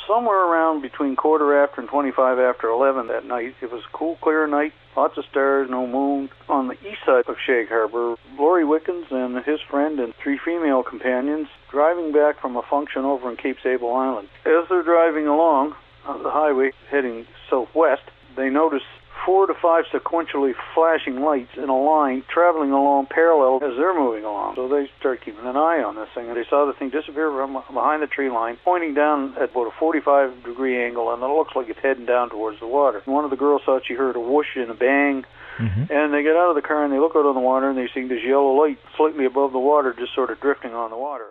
somewhere around between quarter after and 25 after 11 that night. It was a cool, clear night, lots of stars, no moon. On the east side of Shag Harbour, Laurie Wickens and his friend and 3 female companions driving back from a function over in Cape Sable Island. As they're driving along on the highway heading southwest, they notice 4 to 5 sequentially flashing lights in a line traveling along parallel as they're moving along. So they start keeping an eye on this thing, and they saw the thing disappear from behind the tree line, pointing down at about a 45-degree angle, and it looks like it's heading down towards the water. One of the girls thought she heard a whoosh and a bang, and they get out of the car and they look out on the water, and they see this yellow light slightly above the water, just sort of drifting on the water.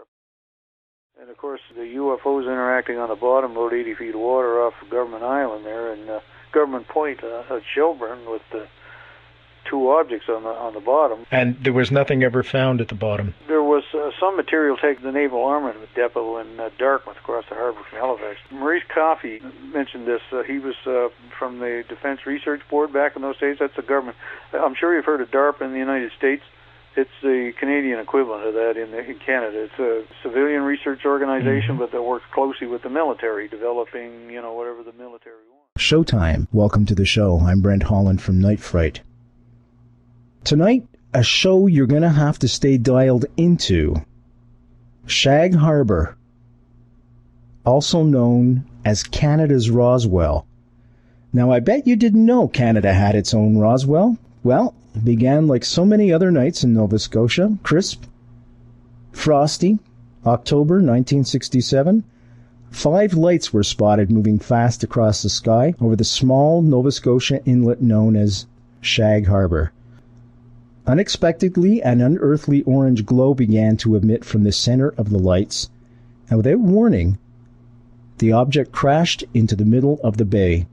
And of course, the UFO's interacting on the bottom, about 80 feet of water off Government Island there, and Government Point at Shelburne, with the 2 objects on the bottom. And there was nothing ever found at the bottom? There was some material taken to the Naval Armament Depot in Dartmouth, across the harbour from Halifax. Maurice Coffey mentioned this. He was from the Defense Research Board back in those days. That's the government. I'm sure you've heard of DARPA in the United States. It's the Canadian equivalent of that in Canada. It's a civilian research organization, but that works closely with the military, developing, whatever the military wants. Showtime. Welcome to the show. I'm Brent Holland from Night Fright. Tonight, a show you're going to have to stay dialed into. Shag Harbour, also known as Canada's Roswell. Now, I bet you didn't know Canada had its own Roswell. Well, it began like so many other nights in Nova Scotia. Crisp, frosty, October 1967. 5 lights were spotted moving fast across the sky over the small Nova Scotia inlet known as Shag Harbour. Unexpectedly, an unearthly orange glow began to emit from the center of the lights, and without warning, the object crashed into the middle of the bay,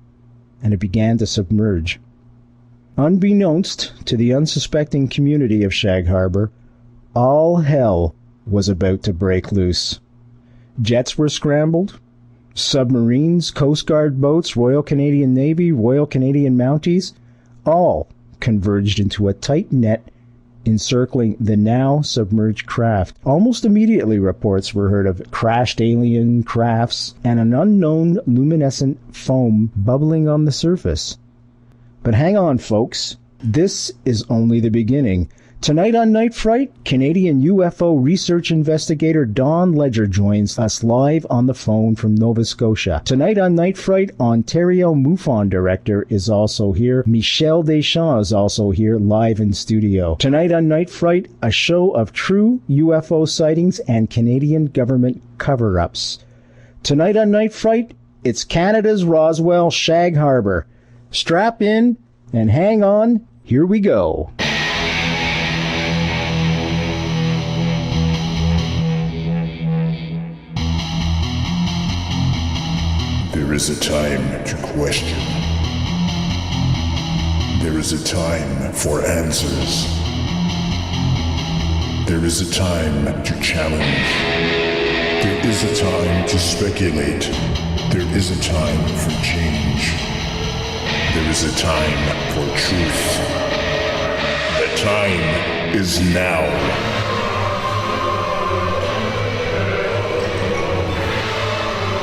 and it began to submerge. Unbeknownst to the unsuspecting community of Shag Harbour, all hell was about to break loose. Jets were scrambled, submarines, Coast Guard boats, Royal Canadian Navy, Royal Canadian Mounties, all converged into a tight net encircling the now submerged craft. Almost immediately, reports were heard of crashed alien crafts and an unknown luminescent foam bubbling on the surface. But hang on, folks. This is only the beginning. Tonight on Night Fright, Canadian UFO research investigator Don Ledger joins us live on the phone from Nova Scotia. Tonight on Night Fright, Ontario MUFON director is also here. Michel Deschamps is also here, live in studio. Tonight on Night Fright, a show of true UFO sightings and Canadian government cover-ups. Tonight on Night Fright, it's Canada's Roswell, Shag Harbour. Strap in and hang on. Here we go. There is a time to question. There is a time for answers. There is a time to challenge. There is a time to speculate. There is a time for change. There is a time for truth. The time is now.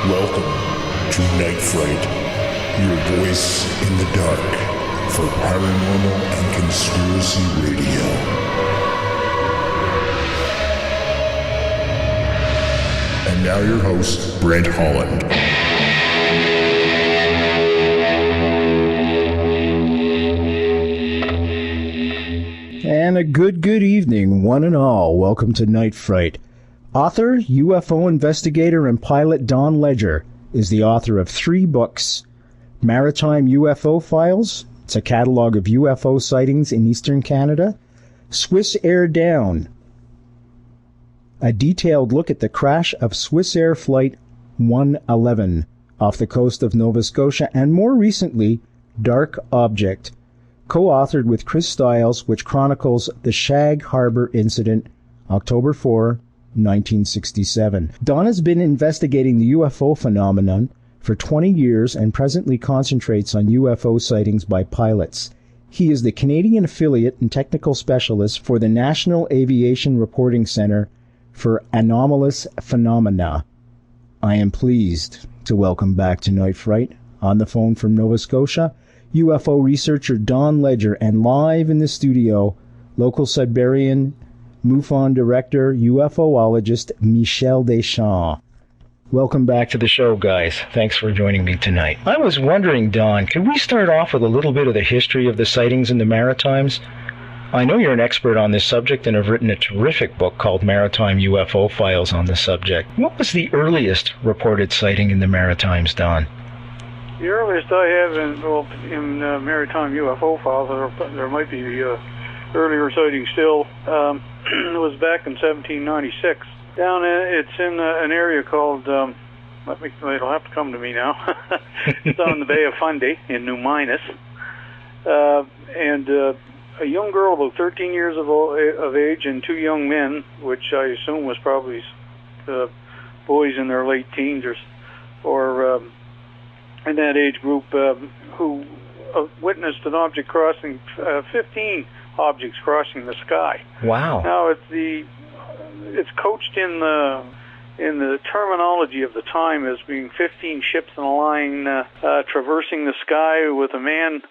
Welcome to Night Fright, your voice in the dark for paranormal and conspiracy radio. And now your host, Brent Holland. And a good evening, one and all. Welcome to Night Fright. Author, UFO investigator, and pilot Don Ledger is the author of 3 books. Maritime UFO Files, it's a catalog of UFO sightings in eastern Canada. Swissair Down, a detailed look at the crash of Swissair Flight 111 off the coast of Nova Scotia, and more recently, Dark Object, co-authored with Chris Stiles, which chronicles the Shag Harbour incident, October 4, 1967. Don has been investigating the UFO phenomenon for 20 years and presently concentrates on UFO sightings by pilots. He is the Canadian affiliate and technical specialist for the National Aviation Reporting Centre for Anomalous Phenomena, I am pleased to welcome back tonight, Fright, on the phone from Nova Scotia, UFO researcher Don Ledger, and live in the studio, local Siberian MUFON director, UFOologist Michel Deschamps. Welcome back to the show, guys. Thanks for joining me tonight. I was wondering, Don, could we start off with a little bit of the history of the sightings in the Maritimes? I know you're an expert on this subject and have written a terrific book called Maritime UFO Files on the subject. What was the earliest reported sighting in the Maritimes, Don? The earliest I have in Maritime UFO Files, there might be earlier sightings still, it was back in 1796. It's in an area called, it'll have to come to me now, it's on the Bay of Fundy in New Minas, and a young girl about 13 years of age and two young men, which I assume was probably boys in their late teens or in that age group, who witnessed an object crossing, 15 objects crossing the sky. Wow. Now it's coached in the terminology of the time as being 15 ships in a line traversing the sky with a man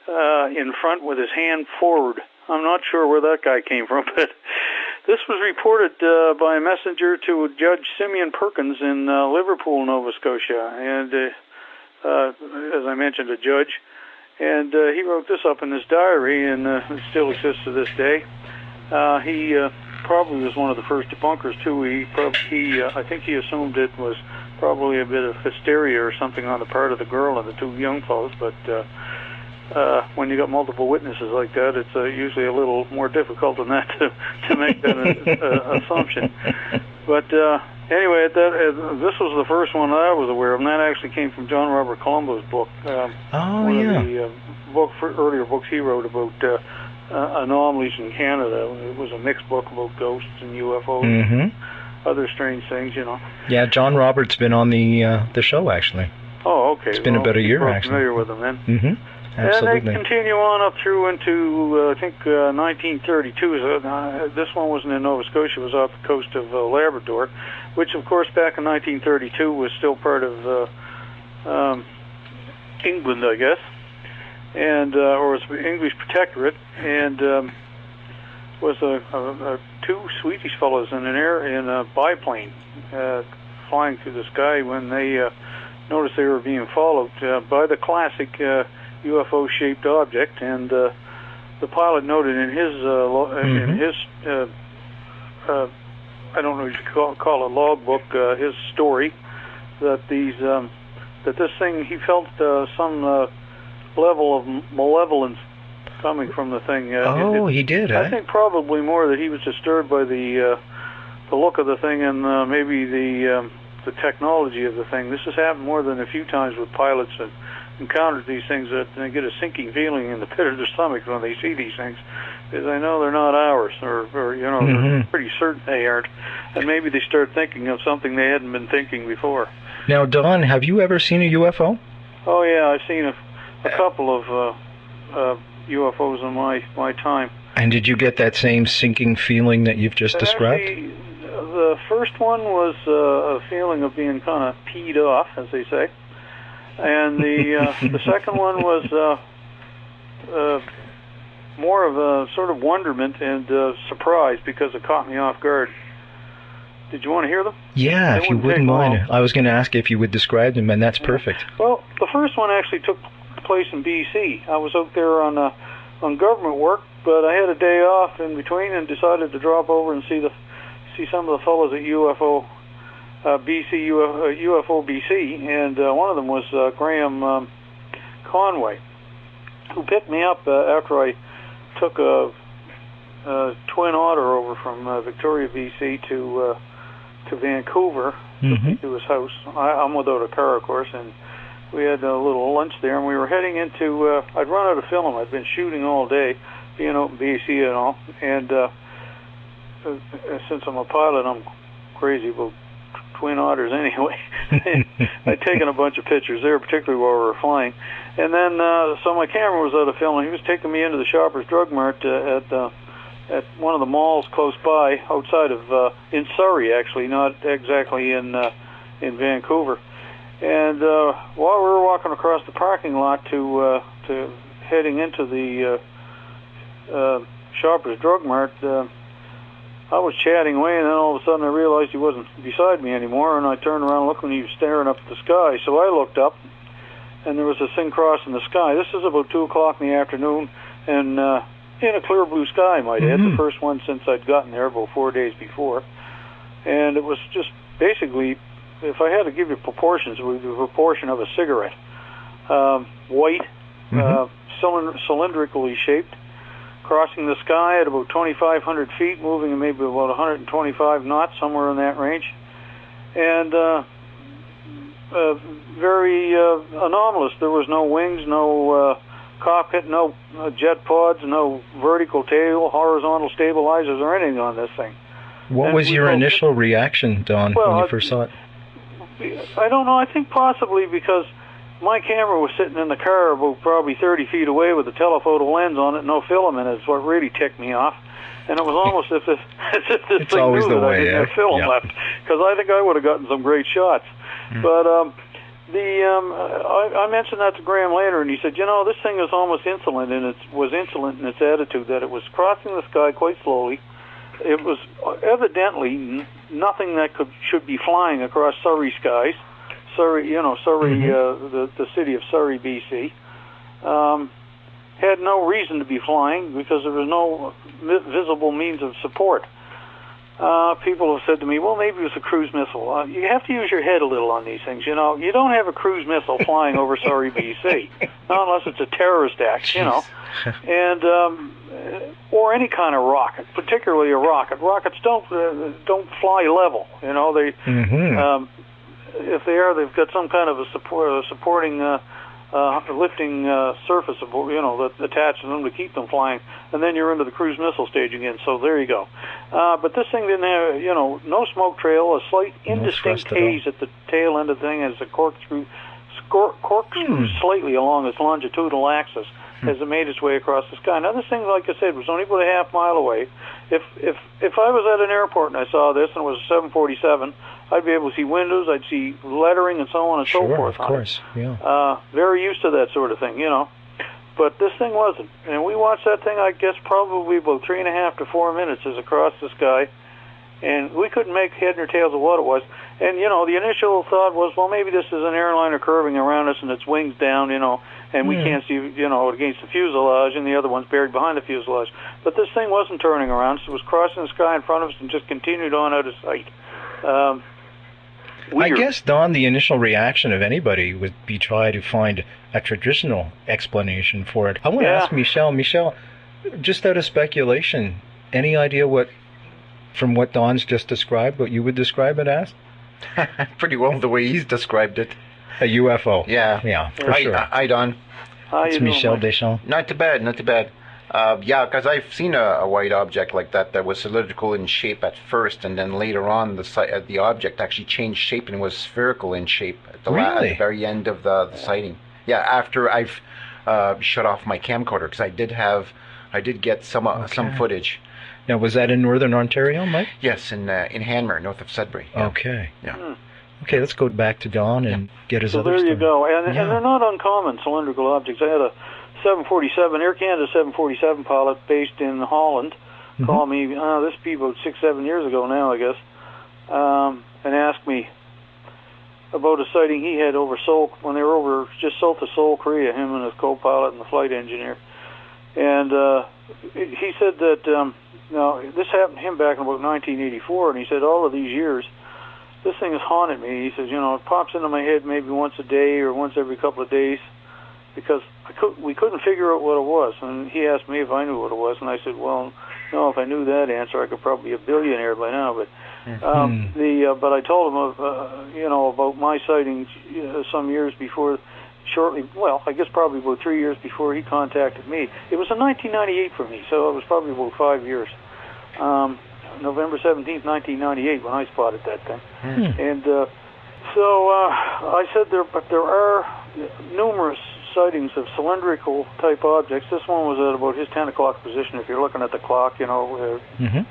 in front with his hand forward. I'm not sure where that guy came from, but this was reported by a messenger to Judge Simeon Perkins in Liverpool, Nova Scotia, and as I mentioned, a judge, and he wrote this up in his diary, and it still exists to this day. He probably was one of the first debunkers too. I think he assumed it was probably a bit of hysteria or something on the part of the girl and the two young fellows, but when you got multiple witnesses like that, it's usually a little more difficult than that to make that assumption. But anyway, this was the first one that I was aware of, and that actually came from John Robert Colombo's book. One of the earlier books he wrote about anomalies in Canada. It was a mixed book about ghosts and UFOs, other strange things, you know. Yeah, John Robert's been on the show, actually. Oh, okay. It's been about a year, actually. Familiar with them then. Mm-hmm. Absolutely. And they continue on up through into, I think, 1932. This one wasn't in Nova Scotia. It was off the coast of Labrador, which, of course, back in 1932 was still part of England, I guess, and or was the English protectorate, and was two Swedish fellows in a biplane flying through the sky when they noticed they were being followed by the classic UFO-shaped object, and the pilot noted in his I don't know if you call it logbook, his story, that this thing, he felt some level of malevolence coming from the thing. He did. I think probably more that he was disturbed by the look of the thing and maybe the technology of the thing. This has happened more than a few times with pilots that encountered these things, that they get a sinking feeling in the pit of their stomachs when they see these things, because I know they're not ours, or you know, they're pretty certain they aren't, and maybe they start thinking of something they hadn't been thinking before. Now, Don, have you ever seen a UFO? Oh yeah, I've seen a couple of UFOs in my time. And did you get that same sinking feeling that you've just described? Actually, the first one was a feeling of being kind of peed off, as they say. And the second one was more of a sort of wonderment and surprise, because it caught me off guard. Did you want to hear them? Yeah, if you wouldn't mind. I was going to ask if you would describe them, and that's perfect. Well, the first one actually took place in B.C. I was out there on government work, but I had a day off in between and decided to drop over and see some of the fellows at UFO BC, and one of them was Graham Conway, who picked me up after I took a Twin Otter over from Victoria, BC to Vancouver to his house. I'm without a car, of course, and we had a little lunch there, and we were heading into, I'd run out of film. I'd been shooting all day, being out in BC and all, and since I'm a pilot, I'm crazy about Twin Otters anyway. I'd taken a bunch of pictures there, particularly while we were flying. And then, so my camera was out of film, and he was taking me into the Shoppers Drug Mart at one of the malls close by, outside of, in Surrey, actually, not exactly in in Vancouver. And while we were walking across the parking lot to heading into the Shoppers Drug Mart, I was chatting away, and then all of a sudden I realized he wasn't beside me anymore, and I turned around and looked, and he was staring up at the sky. So I looked up, and there was this thing crossing the sky. This is about 2 o'clock in the afternoon, and in a clear blue sky, I might add, the first one since I'd gotten there about 4 days before. And it was just basically, if I had to give you proportions, it would be the proportion of a cigarette. White, cylindrically shaped, crossing the sky at about 2,500 feet, moving at maybe about 125 knots, somewhere in that range. And very anomalous. There was no wings, no cockpit, no jet pods, no vertical tail, horizontal stabilizers, or anything on this thing. What was your initial reaction, Don, when you first saw it? I don't know. I think possibly because my camera was sitting in the car about probably 30 feet away with a telephoto lens on it, no film in it. It's what really ticked me off. And it was almost as if this thing knew that I didn't have film left, because I think I would have gotten some great shots. But I mentioned that to Graham later, and he said, you know, this thing is almost insolent, and it was insolent in its attitude that it was crossing the sky quite slowly. It was evidently nothing that should be flying across Surrey skies. Surrey, the city of Surrey, BC. Had no reason to be flying because there was no visible means of support. People have said to me, well, maybe it was a cruise missile. You have to use your head a little on these things. You know, you don't have a cruise missile flying over Surrey, BC, not unless it's a terrorist act, you know. And or any kind of rocket, particularly a rocket. Rockets don't fly level. You know, they if they are, they've got some kind of a supporting lifting surface, that attaches them to keep them flying, and then you're into the cruise missile stage again. So there you go. But this thing didn't have, no smoke trail, a slight indistinct haze at the tail end of the thing as the corkscrew slightly along its longitudinal axis as it made its way across the sky. Now this thing, like I said, was only about a half mile away. If I was at an airport and I saw this and it was a 747, I'd be able to see windows, I'd see lettering and so on and so forth. Of course, yeah. Very used to that sort of thing, But this thing wasn't. And we watched that thing, I guess, probably about 3.5 to 4 minutes as it crossed the sky. And we couldn't make head nor tails of what it was. And, the initial thought was, well, maybe this is an airliner curving around us and its wings down, and we can't see, against the fuselage, and the other one's buried behind the fuselage. But this thing wasn't turning around. So it was crossing the sky in front of us and just continued on out of sight. I guess, Don, the initial reaction of anybody would be try to find a traditional explanation for it. I want to ask Michelle. Michelle, just out of speculation, any idea from what Don's just described, what you would describe it as? Pretty well the way he's described it. A UFO. Yeah, for sure. Hi, Don. It's Michelle Deschamps. Not too bad. Because I've seen a white object like that was cylindrical in shape at first, and then later on the object actually changed shape and was spherical in shape at the very end of the sighting. Yeah, after I've shut off my camcorder, because I did get some footage. Now, was that in Northern Ontario, Mike? Yes, in Hanmer, north of Sudbury. Yeah. Okay. Yeah. Okay, let's go back to Don and get his other story. So there you go. And they're not uncommon cylindrical objects. I had a 747, Air Canada 747 pilot based in Holland called me, this be about 6-7 years ago now, I guess, and asked me about a sighting he had over Seoul, when they were over just south of Seoul, Korea, him and his co-pilot and the flight engineer. And he said that, this happened to him back in about 1984, and he said all of these years, this thing has haunted me. He says, it pops into my head maybe once a day or once every couple of days, because we couldn't figure out what it was. And he asked me if I knew what it was, and I said, well, no, if I knew that answer, I could probably be a billionaire by now. But but I told him about my sightings some years before, I guess probably about 3 years before he contacted me. It was in 1998 for me, so it was probably about 5 years. November 17th, 1998, when I spotted that thing. And so I said there are numerous sightings of cylindrical type objects. This one was at about his 10 o'clock position. If you're looking at the clock, the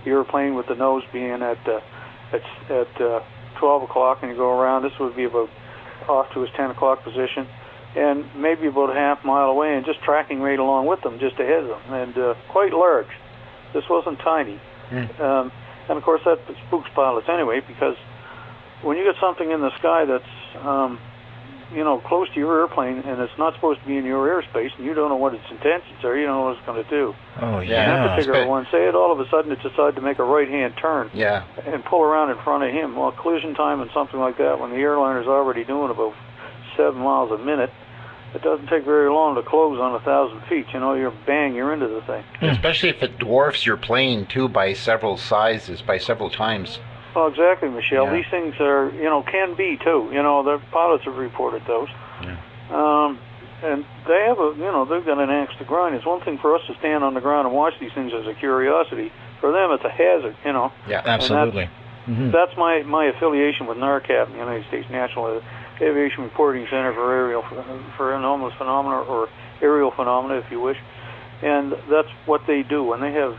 airplane with the nose being at 12 o'clock and you go around. This would be about off to his 10 o'clock position, and maybe about a half mile away, and just tracking right along with them, just ahead of them, and quite large. This wasn't tiny. And of course that spooks pilots anyway, because when you get something in the sky that's close to your airplane, and it's not supposed to be in your airspace, and you don't know what its intentions are, you don't know what it's going to do. Oh, yeah. And that particular one, say it all of a sudden it decided to make a right-hand turn and pull around in front of him. Well, collision time and something like that, when the airliner's already doing about 7 miles a minute, it doesn't take very long to close on 1,000 feet. You're into the thing. Especially if it dwarfs your plane, too, by several sizes, by several times. Well, exactly, Michelle. These things are, can be, too. The pilots have reported those. Yeah. And they have they've got an axe to grind. It's one thing for us to stand on the ground and watch these things as a curiosity. For them, it's a hazard, Yeah, absolutely. That's my affiliation with NARCAP, the United States National Aviation Reporting Center for Anomalous Phenomena, or aerial phenomena, if you wish. And that's what they do. And they have,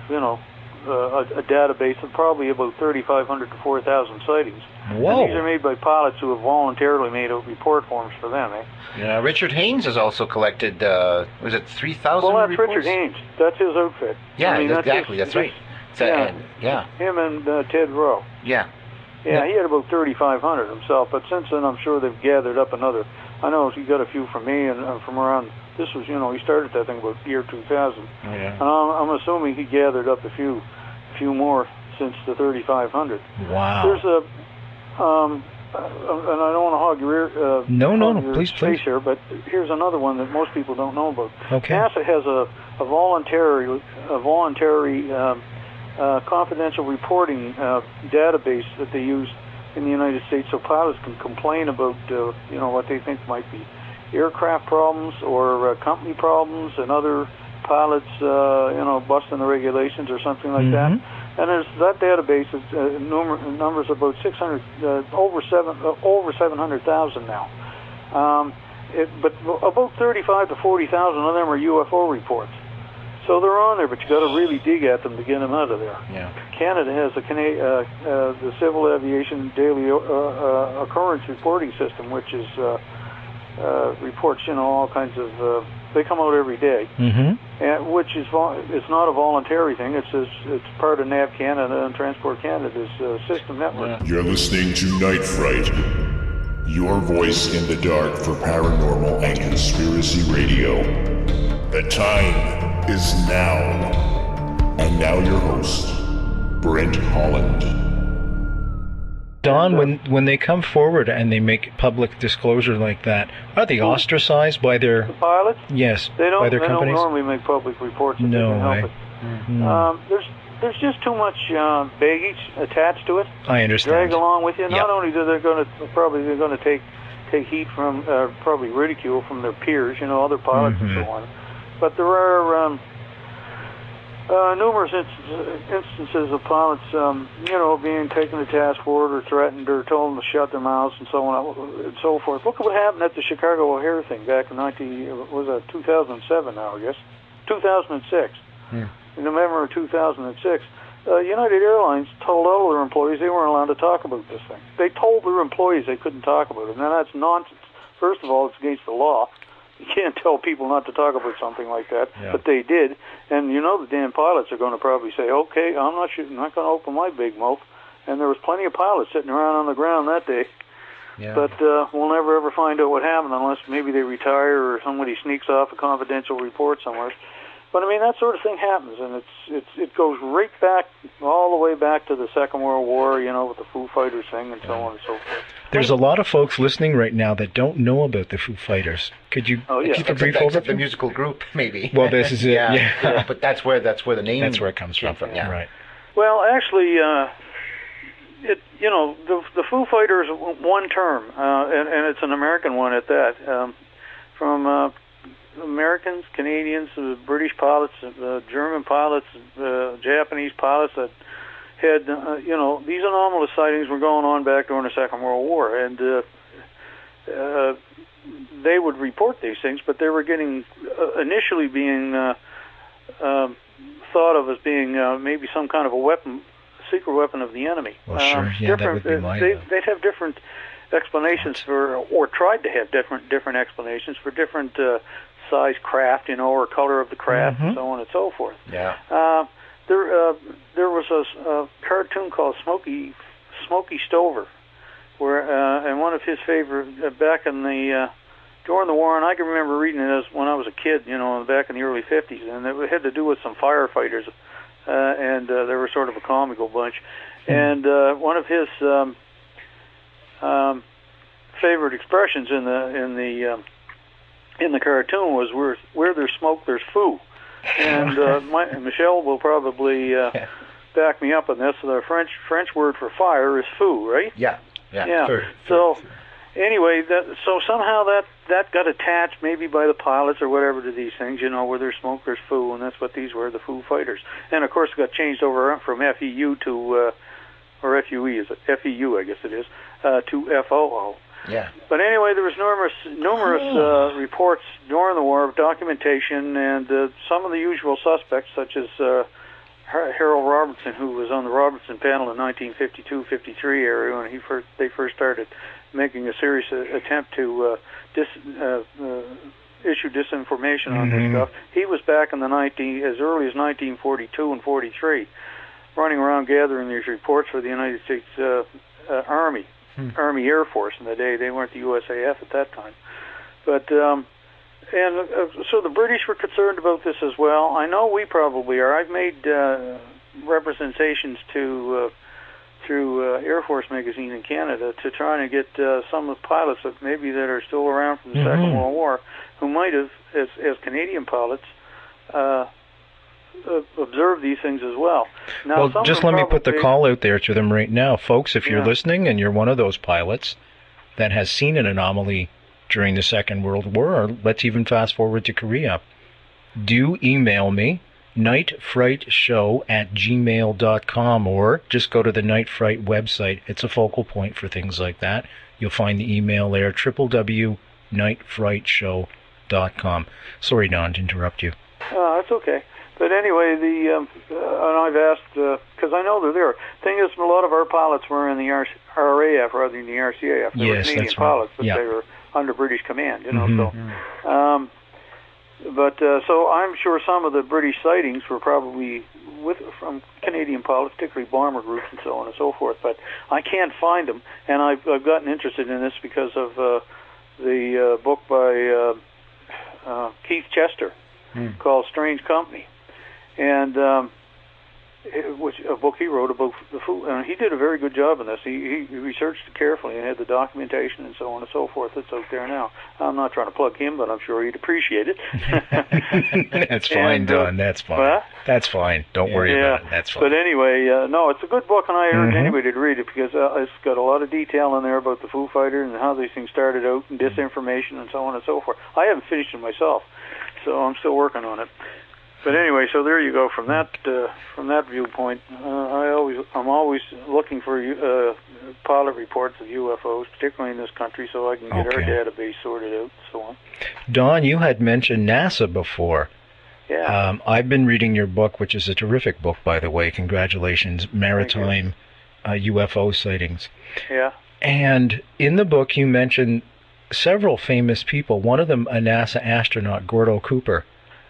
a database of probably about 3,500 to 4,000 sightings. Whoa. And these are made by pilots who have voluntarily made out report forms for them. Yeah, Richard Haynes has also collected, was it 3,000 Well, that's reports? Richard Haynes. That's his outfit. Yeah, exactly. That's right. Him and Ted Rowe. Yeah. Yeah, he had about 3,500 himself, but since then I'm sure they've gathered up another. I know he got a few from me and from around. This was, he started that thing about the year 2000. And I'm assuming he gathered up a few more since the 3,500. Wow. There's a, and I don't want to hog your ear. No, please. Here, but here's another one that most people don't know about. Okay. NASA has a voluntary confidential reporting database that they use in the United States, so pilots can complain about what they think might be aircraft problems or company problems, and other pilots busting the regulations or something like that. And there's that database numbers about 600 over 700,000 now. But about 35 to 40,000 of them are UFO reports. So they're on there, but you got to really dig at them to get them out of there. Yeah. Canada has the Civil Aviation Daily Occurrence Reporting System, which is reports, all kinds of. They come out every day, and which is it's not a voluntary thing. It's part of NAV Canada and Transport Canada's system network. You're listening to Night Fright, your voice in the dark for paranormal and conspiracy radio. The time is now. And now your host, Brent Holland. Don, when they come forward and they make public disclosure like that, are they ostracized by their... The pilots? Yes, by their companies? They don't normally make public reports if they can help it. There's just too much baggage attached to it. I understand. Drag along with you. Not only do they're going to take heat from, probably ridicule from their peers, other pilots and so on, but there are numerous instances of pilots, being taken to task for it, or threatened, or told them to shut their mouths, and so on and so forth. Look at what happened at the Chicago O'Hare thing back in 2007 now, I guess, 2006. In November of 2006, United Airlines told all their employees they weren't allowed to talk about this thing. They told their employees they couldn't talk about it. Now, that's nonsense. First of all, it's against the law. You can't tell people not to talk about something like that, but they did. And the damn pilots are going to probably say, okay, I'm not going to open my big mouth. And there was plenty of pilots sitting around on the ground that day. Yeah. But we'll never ever find out what happened unless maybe they retire or somebody sneaks off a confidential report somewhere. But I mean, that sort of thing happens, and it goes right back, all the way back to the Second World War, with the Foofighters thing and so on and so forth. There's a lot of folks listening right now that don't know about the Foofighters. Could you keep a brief overview? The musical group, maybe. Well, this is it. Yeah. But that's where the name. That's where it comes from. Yeah. Right. Well, actually, the Foofighters, one term, and it's an American one at that, from Americans, Canadians, British pilots, German pilots, Japanese pilots that had, these anomalous sightings were going on back during the Second World War, and they would report these things, but they were getting, initially being thought of as being maybe some kind of a weapon secret weapon of the enemy. Well, sure, yeah, that would be my... They'd have different explanations for, or tried to have different explanations for different size craft, or color of the craft, and so on and so forth. Yeah. There was a cartoon called Smokey Stover, where and one of his favorite back in the during the war, and I can remember reading it when I was a kid, back in the early 50s, and it had to do with some firefighters, and they were sort of a comical bunch. And one of his favorite expressions in the cartoon was "Where there's smoke, there's foo," and Michelle will probably back me up on this. The French word for fire is foo, right? Yeah. So anyway, so somehow that got attached, maybe by the pilots or whatever, to these things. Where there's smoke, there's foo, and that's what these were, the Foofighters. And of course, it got changed over from FEU to or FUE, is it? FEU, I guess it is, to FOO. Yeah. But anyway, there was numerous reports during the war of documentation, and some of the usual suspects, such as Harold Robertson, who was on the Robertson panel in 1952-53 area when they first started making a serious attempt to issue disinformation on this stuff. He was back in as early as 1942 and 43, running around gathering these reports for the United States Army Air Force in the day. They weren't the USAF at that time. But so the British were concerned about this as well. I know we probably are. I've made representations through Air Force magazine in Canada to try and get some of the pilots that are still around from the Second World War, who might have, as Canadian pilots, observed these things as well. Now, well, just let me put the call out there to them right now. Folks, if you're listening and you're one of those pilots that has seen an anomaly during the Second World War, or let's even fast forward to Korea, do email me, nightfrightshow@gmail.com, or just go to the Night Fright website. It's a focal point for things like that. You'll find the email there, www.nightfrightshow.com. Sorry, Don, to interrupt you. That's okay. But anyway, and I've asked, because I know they're there. Thing is, a lot of our pilots were in the RAF rather than the RCAF. They were Canadian pilots, but they were under British command, so... So I'm sure some of the British sightings were probably from Canadian pilots, particularly bomber groups and so on and so forth. But I can't find them, and I've gotten interested in this because of the book by Keith Chester called Strange Company, and which a book he wrote about the food, and he did a very good job in this. He researched it carefully and had the documentation and so on and so forth that's out there now. I'm not trying to plug him, but I'm sure he'd appreciate it. That's fine, Don. That's fine. That's fine. Don't worry about it. That's fine. But anyway, no, it's a good book, and I urge anybody to read it because it's got a lot of detail in there about the Foofighters and how these things started out and disinformation and so on and so forth. I haven't finished it myself, so I'm still working on it. But anyway, so there you go. From that viewpoint, I'm always looking for pilot reports of UFOs, particularly in this country, so I can get our database sorted out and so on. Don, you had mentioned NASA before. Yeah. I've been reading your book, which is a terrific book, by the way. Congratulations, Maritime UFO Sightings. Yeah. And in the book, you mentioned several famous people. One of them, a NASA astronaut, Gordo Cooper,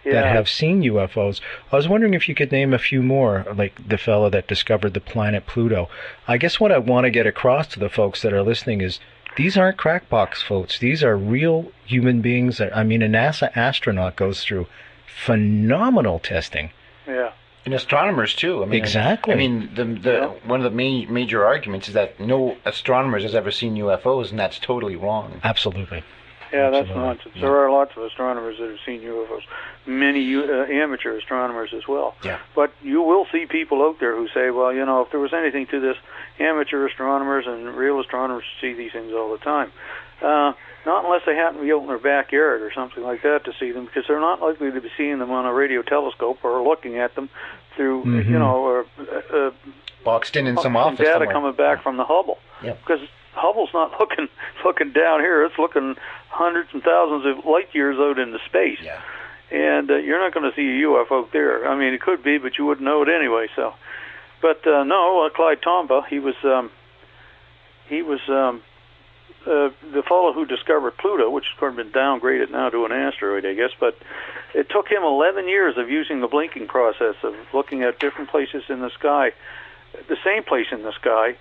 that have seen UFOs. I was wondering if you could name a few more, like the fellow that discovered the planet Pluto. I guess what I want to get across to the folks that are listening is these aren't crackbox folks. These are real human beings. A NASA astronaut goes through phenomenal testing. Yeah. And astronomers too. Exactly. One of the major arguments is that no astronomers has ever seen UFOs, and that's totally wrong. Absolutely. Yeah, that's nonsense. Yeah. There are lots of astronomers that have seen UFOs, many amateur astronomers as well. Yeah. But you will see people out there who say, well, if there was anything to this, amateur astronomers and real astronomers see these things all the time. Not unless they happen to be out in their backyard or something like that to see them, because they're not likely to be seeing them on a radio telescope or looking at them through, boxed in some office data somewhere. Coming back from the Hubble. Yeah. Because Hubble's not looking down here. It's looking hundreds and thousands of light years out into space. Yeah. And you're not going to see a UFO there. It could be, but you wouldn't know it anyway. So, But no, Clyde Tombaugh, he was the fellow who discovered Pluto, which has been downgraded now to an asteroid, I guess. But it took him 11 years of using the blinking process of looking at different places in the sky, the same place in the sky,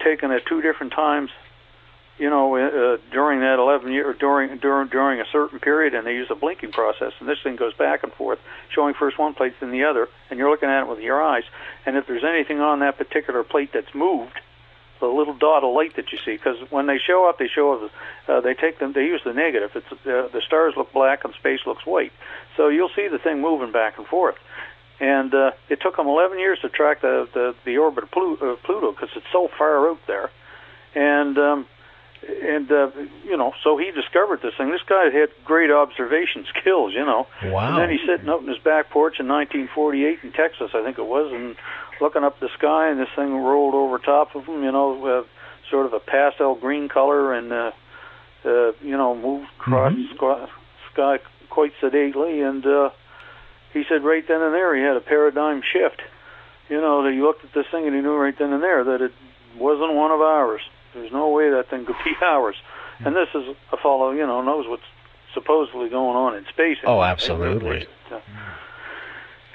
taken at two different times. During that 11 year, during a certain period, and they use a blinking process, and this thing goes back and forth, showing first one plate then the other, and you're looking at it with your eyes. And if there's anything on that particular plate that's moved, the little dot of light that you see, because when they show up, they use the negative. It's the stars look black and space looks white, so you'll see the thing moving back and forth. And it took them 11 years to track the orbit of Pluto because it's so far out there, and so he discovered this thing. This guy had great observation skills, Wow. And then he's sitting out in his back porch in 1948 in Texas, I think it was, and looking up the sky, and this thing rolled over top of him, sort of a pastel green color, and, moved across the sky quite sedately, and he said right then and there he had a paradigm shift. That he looked at this thing and he knew right then and there that it wasn't one of ours. There's no way that thing could be ours. And this is a fellow, knows what's supposedly going on in space. Oh, absolutely.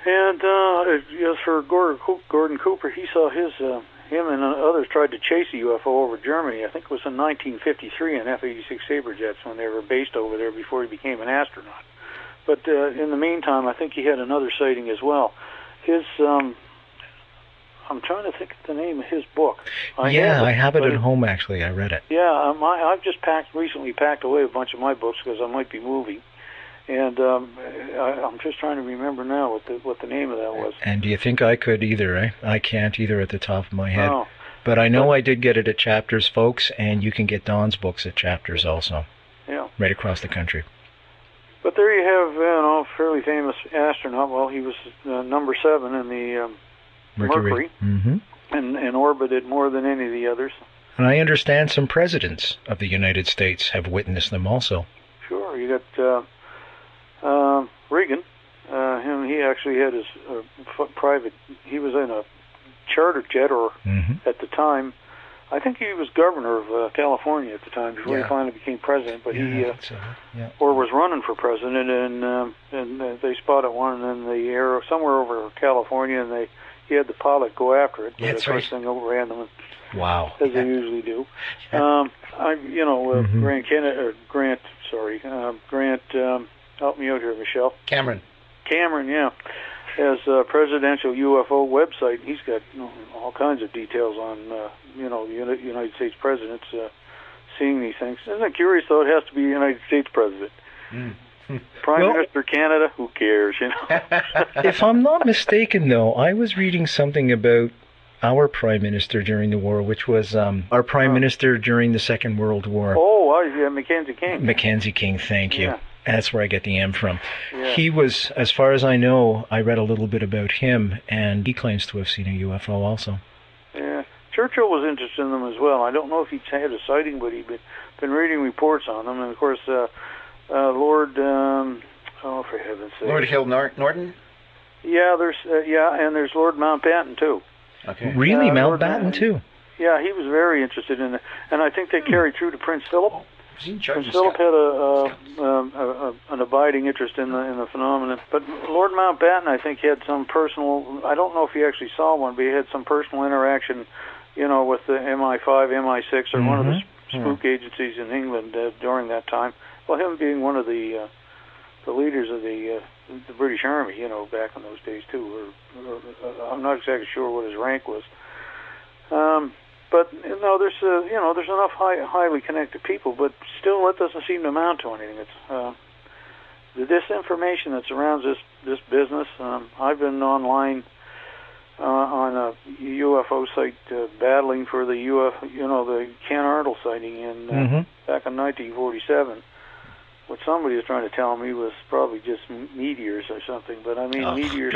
And as for Gordon Cooper, he saw him and others tried to chase a UFO over Germany. I think it was in 1953 in F-86 Sabre jets when they were based over there before he became an astronaut. But in the meantime, I think he had another sighting as well. His I'm trying to think of the name of his book. I have it at home, actually. I read it. Yeah, I've just recently packed away a bunch of my books because I might be moving. And I'm just trying to remember now what the name of that was. And do you think I could either, eh? I can't either at the top of my head. No. But I know I did get it at Chapters, folks, and you can get Don's books at Chapters also. Yeah. Right across the country. But there you have, fairly famous astronaut. Well, he was number 7 in the Mercury, and orbited more than any of the others. And I understand some presidents of the United States have witnessed them also. Sure, you got Reagan. He actually had his private. He was in a charter jet, or at the time, I think he was governor of California at the time before he finally became president. But or was running for president, and they spotted one in the air somewhere over California, and he had the pilot go after it, but the first thing overran them. Wow. As they usually do. Grant, help me out here, Michelle. Cameron, yeah, has a presidential UFO website. He's got all kinds of details on, the United States presidents seeing these things. Isn't it curious, though? It has to be a United States president. Prime Minister Canada, who cares, If I'm not mistaken, though, I was reading something about our Prime Minister during the war, which was our Prime Minister during the Second World War. Oh, Mackenzie King. Mackenzie King, thank you. Yeah. That's where I get the M from. Yeah. He was, as far as I know, I read a little bit about him, and he claims to have seen a UFO also. Yeah. Churchill was interested in them as well. I don't know if he had a sighting, but he'd been reading reports on them. And, of course, Lord, for heaven's sake. Lord Hill Norton? Yeah, and there's Lord Mountbatten, too. Okay. Really, Mountbatten, too? Yeah, he was very interested in it. And I think they carried through to Prince Philip. Prince Philip had an abiding interest in the phenomenon. But Lord Mountbatten, I think, had some personal, I don't know if he actually saw one, but he had some personal interaction, with the MI5, MI6, or one of the spook agencies in England during that time. Well, him being one of the leaders of the British Army, back in those days too. Or I'm not exactly sure what his rank was. But there's enough highly connected people, but still, that doesn't seem to amount to anything. It's the disinformation that surrounds this business. I've been online on a UFO site battling for the the Ken Arnold sighting back in 1947. What somebody was trying to tell me was probably just meteors or something. But I mean, meteors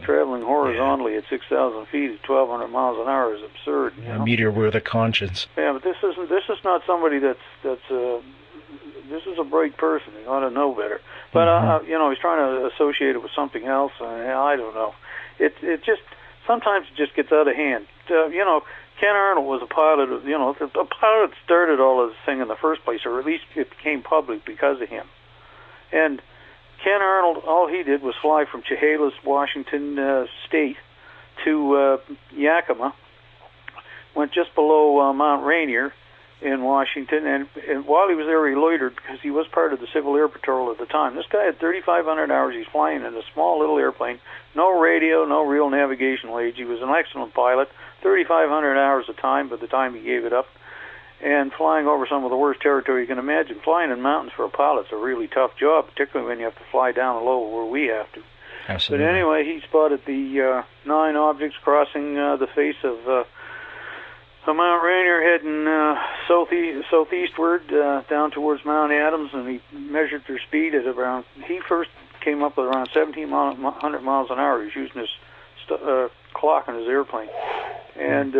traveling horizontally at 6,000 feet at 1,200 miles an hour is absurd. A meteor with a conscience. Yeah, but this is not somebody that's this is a bright person. He ought to know better. But he's trying to associate it with something else. I don't know. It just sometimes it just gets out of hand. Ken Arnold was a pilot. A pilot started all of this thing in the first place, or at least it became public because of him. And Ken Arnold, all he did was fly from Chehalis, Washington State, to Yakima. Went just below Mount Rainier in Washington, and while he was there, he loitered because he was part of the Civil Air Patrol at the time. This guy had 3,500 hours. He's flying in a small little airplane, no radio, no real navigational aids. He was an excellent pilot, 3,500 hours of time by the time he gave it up, and flying over some of the worst territory you can imagine. Flying in mountains for a pilot's a really tough job, particularly when you have to fly down low where we have to. Absolutely. But anyway, he spotted the 9 objects crossing the face of Mount Rainier, heading southeastward down towards Mount Adams, and he measured their speed at around. He first came up with around 1,700 miles an hour. He was using his clock on his airplane, and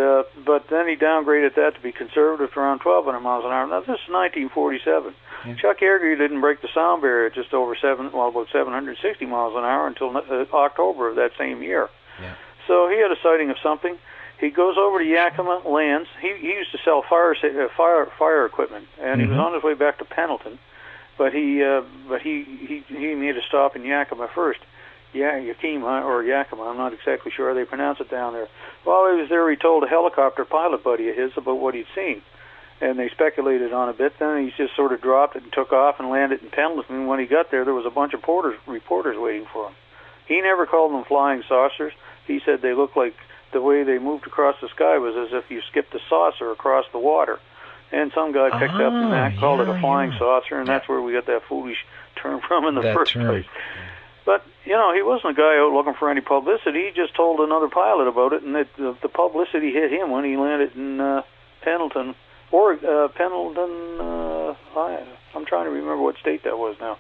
but then he downgraded that to be conservative to around 1,200 miles an hour. Now this is 1947. Yeah. Chuck Yeager didn't break the sound barrier at just over about 760 miles an hour until October of that same year. Yeah. So he had a sighting of something. He goes over to Yakima, lands. He used to sell fire equipment, and he was on his way back to Pendleton, but he made a stop in Yakima first. Yakima or Yakima, I'm not exactly sure how they pronounce it down there. While he was there, he told a helicopter pilot buddy of his about what he'd seen, and they speculated on a bit. Then he just sort of dropped it and took off and landed in Pendleton. And when he got there was a bunch of reporters waiting for him. He never called them flying saucers. He said they looked like, the way they moved across the sky was as if you skipped a saucer across the water. And some guy picked up on that, called it a flying saucer, and that's where we got that foolish term from in the first place. But, he wasn't a guy out looking for any publicity. He just told another pilot about it, and the publicity hit him when he landed in Pendleton. I'm trying to remember what state that was now.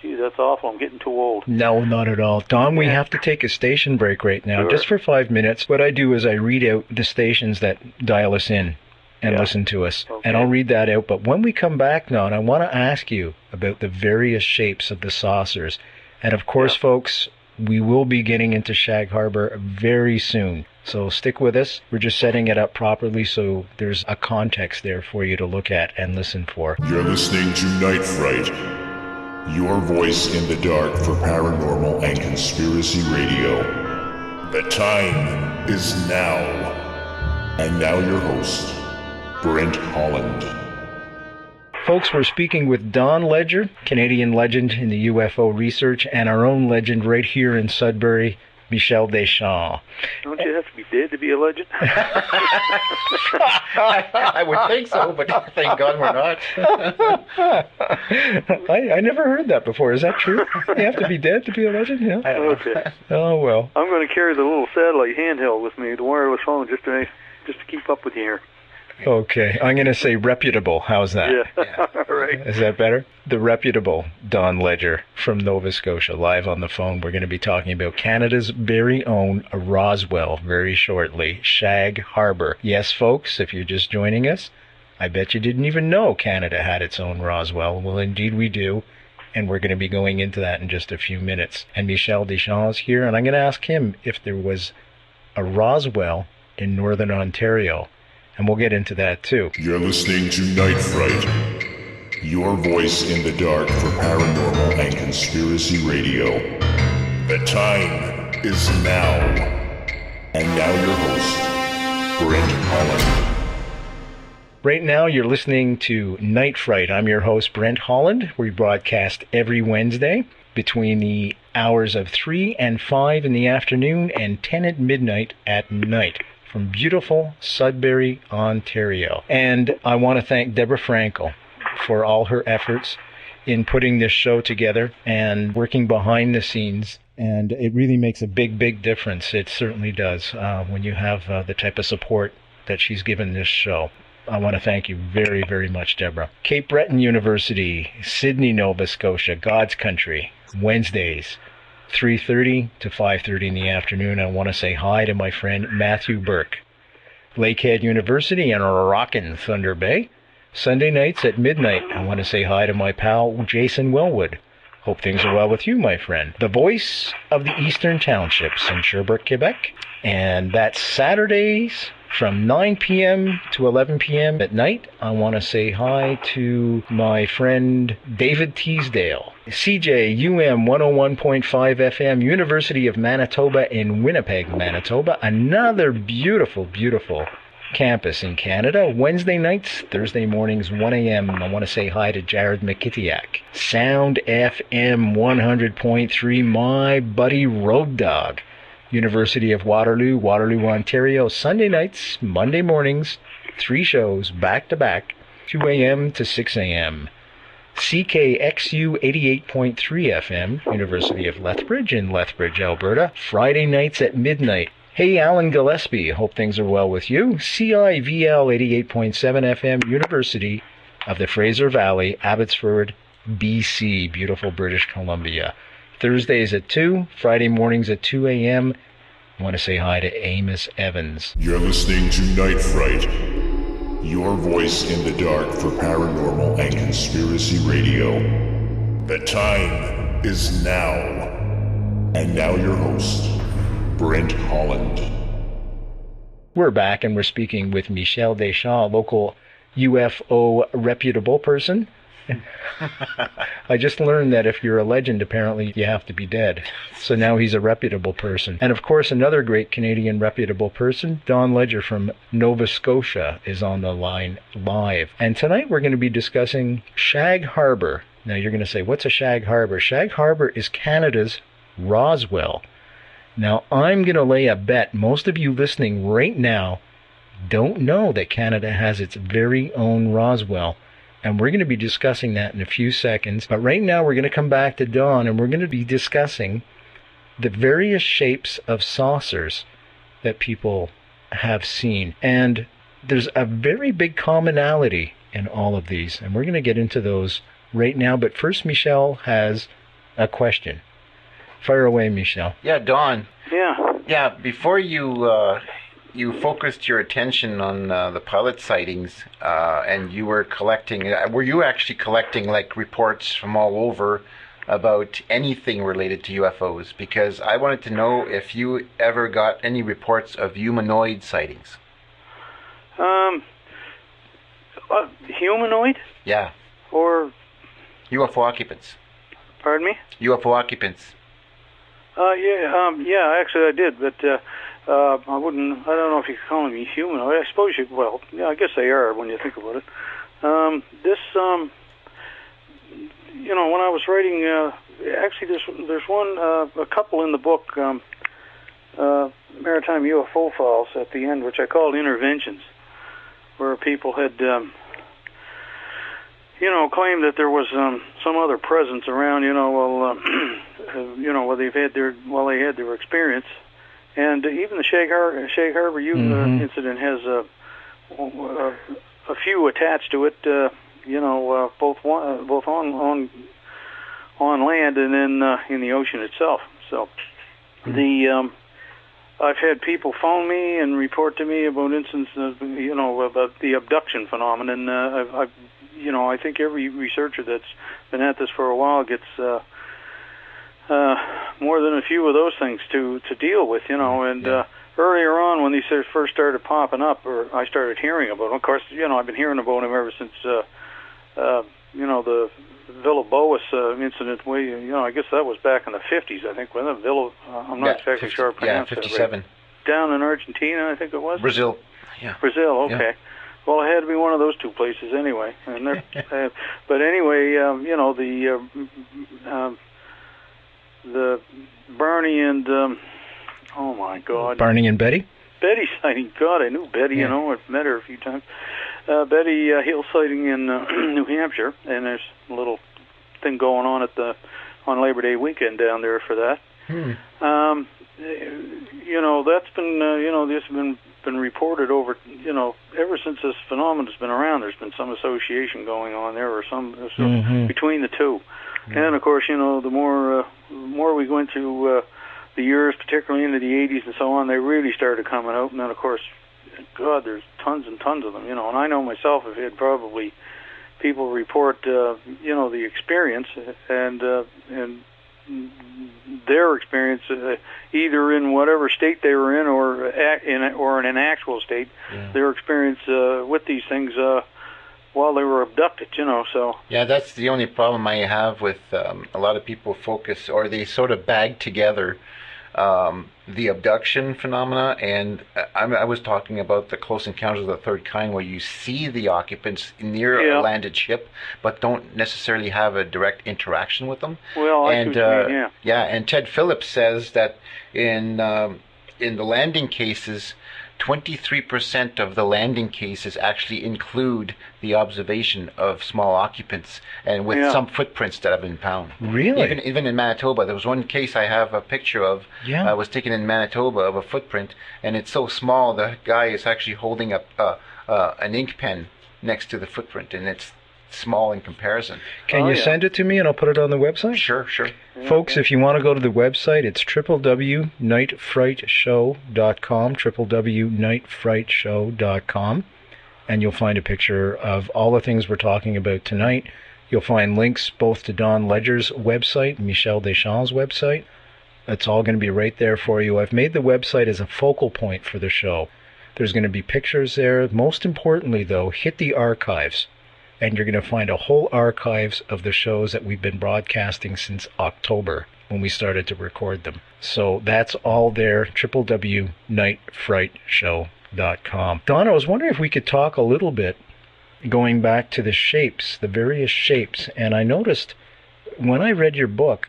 Gee, that's awful. I'm getting too old. No, not at all. Don, we have to take a station break right now, just for 5 minutes. What I do is I read out the stations that dial us in and listen to us, and I'll read that out. But when we come back, Don, I want to ask you about the various shapes of the saucers. And of course, folks, we will be getting into Shag Harbour very soon. So stick with us. We're just setting it up properly so there's a context there for you to look at and listen for. You're listening to Night Fright, your voice in the dark for paranormal and conspiracy radio. The time is now. And now your host, Brent Holland. Folks, we're speaking with Don Ledger, Canadian legend in the UFO research, and our own legend right here in Sudbury, Michel Deschamps. Don't you have to be dead to be a legend? I would think so, but thank God we're not. I never heard that before. Is that true? You have to be dead to be a legend? Yeah. Okay. Oh, well. I'm going to carry the little satellite handheld with me, the wireless phone, just to keep up with you here. Okay, I'm going to say reputable. How's that? Yeah. All right. Is that better? The reputable Don Ledger from Nova Scotia, live on the phone. We're going to be talking about Canada's very own Roswell very shortly, Shag Harbour. Yes, folks, if you're just joining us, I bet you didn't even know Canada had its own Roswell. Well, indeed we do, and we're going to be going into that in just a few minutes. And Michel Deschamps is here, and I'm going to ask him if there was a Roswell in Northern Ontario. And we'll get into that, too. You're listening to Night Fright, your voice in the dark for paranormal and conspiracy radio. The time is now. And now your host, Brent Holland. Right now, you're listening to Night Fright. I'm your host, Brent Holland. We broadcast every Wednesday between the hours of 3 and 5 in the afternoon and 10 at midnight at night, from beautiful Sudbury, Ontario. And I want to thank Deborah Frankel for all her efforts in putting this show together and working behind the scenes. And it really makes a big, big difference. It certainly does when you have the type of support that she's given this show. I want to thank you very, very much, Deborah. Cape Breton University, Sydney, Nova Scotia, God's Country, Wednesdays, 3:30 to 5:30 in the afternoon. I want to say hi to my friend Matthew Burke. Lakehead University in rockin' Thunder Bay, Sunday nights at midnight. I want to say hi to my pal Jason Wellwood. Hope things are well with you, my friend. The voice of the Eastern Townships in Sherbrooke, Quebec. And that's Saturdays from 9 p.m. to 11 p.m. at night. I want to say hi to my friend David Teasdale, CJUM 101.5 FM, University of Manitoba in Winnipeg, Manitoba. Another beautiful, beautiful campus in Canada. Wednesday nights, Thursday mornings, 1 a.m. I want to say hi to Jared McKittiak. Sound FM 100.3, my buddy Road Dog. University of Waterloo, Waterloo, Ontario. Sunday nights, Monday mornings, 3 shows back to back, 2 a.m. to 6 a.m. CKXU 88.3 FM, University of Lethbridge in Lethbridge, Alberta. Friday nights at midnight. Hey, Alan Gillespie, hope things are well with you. CIVL 88.7 FM, University of the Fraser Valley, Abbotsford, BC, beautiful British Columbia. Thursdays at 2, Friday mornings at 2 a.m. I want to say hi to Amos Evans. You're listening to Night Fright, your voice in the dark for paranormal and conspiracy radio. The time is now. And now your host, Brent Holland. We're back and we're speaking with Michel Deschamps, local UFO reputable person. I just learned that if you're a legend, apparently you have to be dead. So now he's a reputable person. And of course, another great Canadian reputable person, Don Ledger from Nova Scotia, is on the line live. And tonight we're going to be discussing Shag Harbour. Now you're going to say, what's a Shag Harbour? Shag Harbour is Canada's Roswell. Now I'm going to lay a bet most of you listening right now don't know that Canada has its very own Roswell. And we're going to be discussing that in a few seconds. But right now we're going to come back to Don and we're going to be discussing the various shapes of saucers that people have seen. And there's a very big commonality in all of these. And we're going to get into those right now. But first, Michel has a question. Fire away, Michel. Yeah, Don. Yeah. Yeah, before you focused your attention on the pilot sightings, and you were collecting. Were you actually collecting like reports from all over about anything related to UFOs? Because I wanted to know if you ever got any reports of humanoid sightings. Humanoid? Yeah. Or UFO occupants. Pardon me? UFO occupants. Yeah. Actually, I did, but I wouldn't. I don't know if you could call them humanoid. I suppose you. Well, yeah, I guess they are when you think about it. When I was writing, actually, there's one, a couple in the book, Maritime UFO Files at the end, which I called interventions, where people had, claimed that there was some other presence around. While they had their experience. And even the Shag Harbour incident has a few attached to it, both on land and then in the ocean itself. So I've had people phone me and report to me about instances, about the abduction phenomenon. I think every researcher that's been at this for a while gets more than a few of those things to deal with, and earlier on when these first started popping up, or I started hearing about them, of course, I've been hearing about them ever since, the Villa Boas incident, I guess that was back in the 50s, I think, when the Villa, I'm not exactly sure I pronounced 57. That right. Down in Argentina, I think it was? Brazil. Yeah. Brazil, okay. Yeah. Well, it had to be one of those two places anyway. And but anyway, the Barney and oh my God, Barney and Betty sighting. God, I knew Betty. I've met her a few times. Betty Hill sighting in New Hampshire, and there's a little thing going on on Labor Day weekend down there for that. That's been this has been reported over ever since this phenomenon has been around. There's been some association going on there, or some between the two. And of course, the more we go into the years, particularly into the 80s and so on, they really started coming out. And then, of course, God, there's tons and tons of them. And I know myself, I've had probably people report, the experience and their experience, either in whatever state they were in or in an actual state, their experience with these things while they were abducted, so. Yeah, that's the only problem I have with a lot of people focus, or they sort of bag together the abduction phenomena, and I was talking about the close encounters of the third kind, where you see the occupants near a landed ship, but don't necessarily have a direct interaction with them. Well, I see what you mean, yeah, and Ted Phillips says that in the landing cases, 23% of the landing cases actually include the observation of small occupants, and with some footprints that have been found. Really? Even in Manitoba, there was one case I have a picture of. Was taken in Manitoba of a footprint, and it's so small the guy is actually holding up an ink pen next to the footprint, and it's small in comparison. Can you send it to me and I'll put it on the website? Sure. Folks, if you want to go to the website, it's www.nightfrightshow.com, www.nightfrightshow.com, and you'll find a picture of all the things we're talking about tonight. You'll find links both to Don Ledger's website and Michel Deschamps' website. It's all going to be right there for you. I've made the website as a focal point for the show. There's going to be pictures there. Most importantly, though, hit the archives, and you're going to find a whole archives of the shows that we've been broadcasting since October when we started to record them. So that's all there, www.nightfrightshow.com. Don, I was wondering if we could talk a little bit, going back to the shapes, the various shapes, and I noticed when I read your book,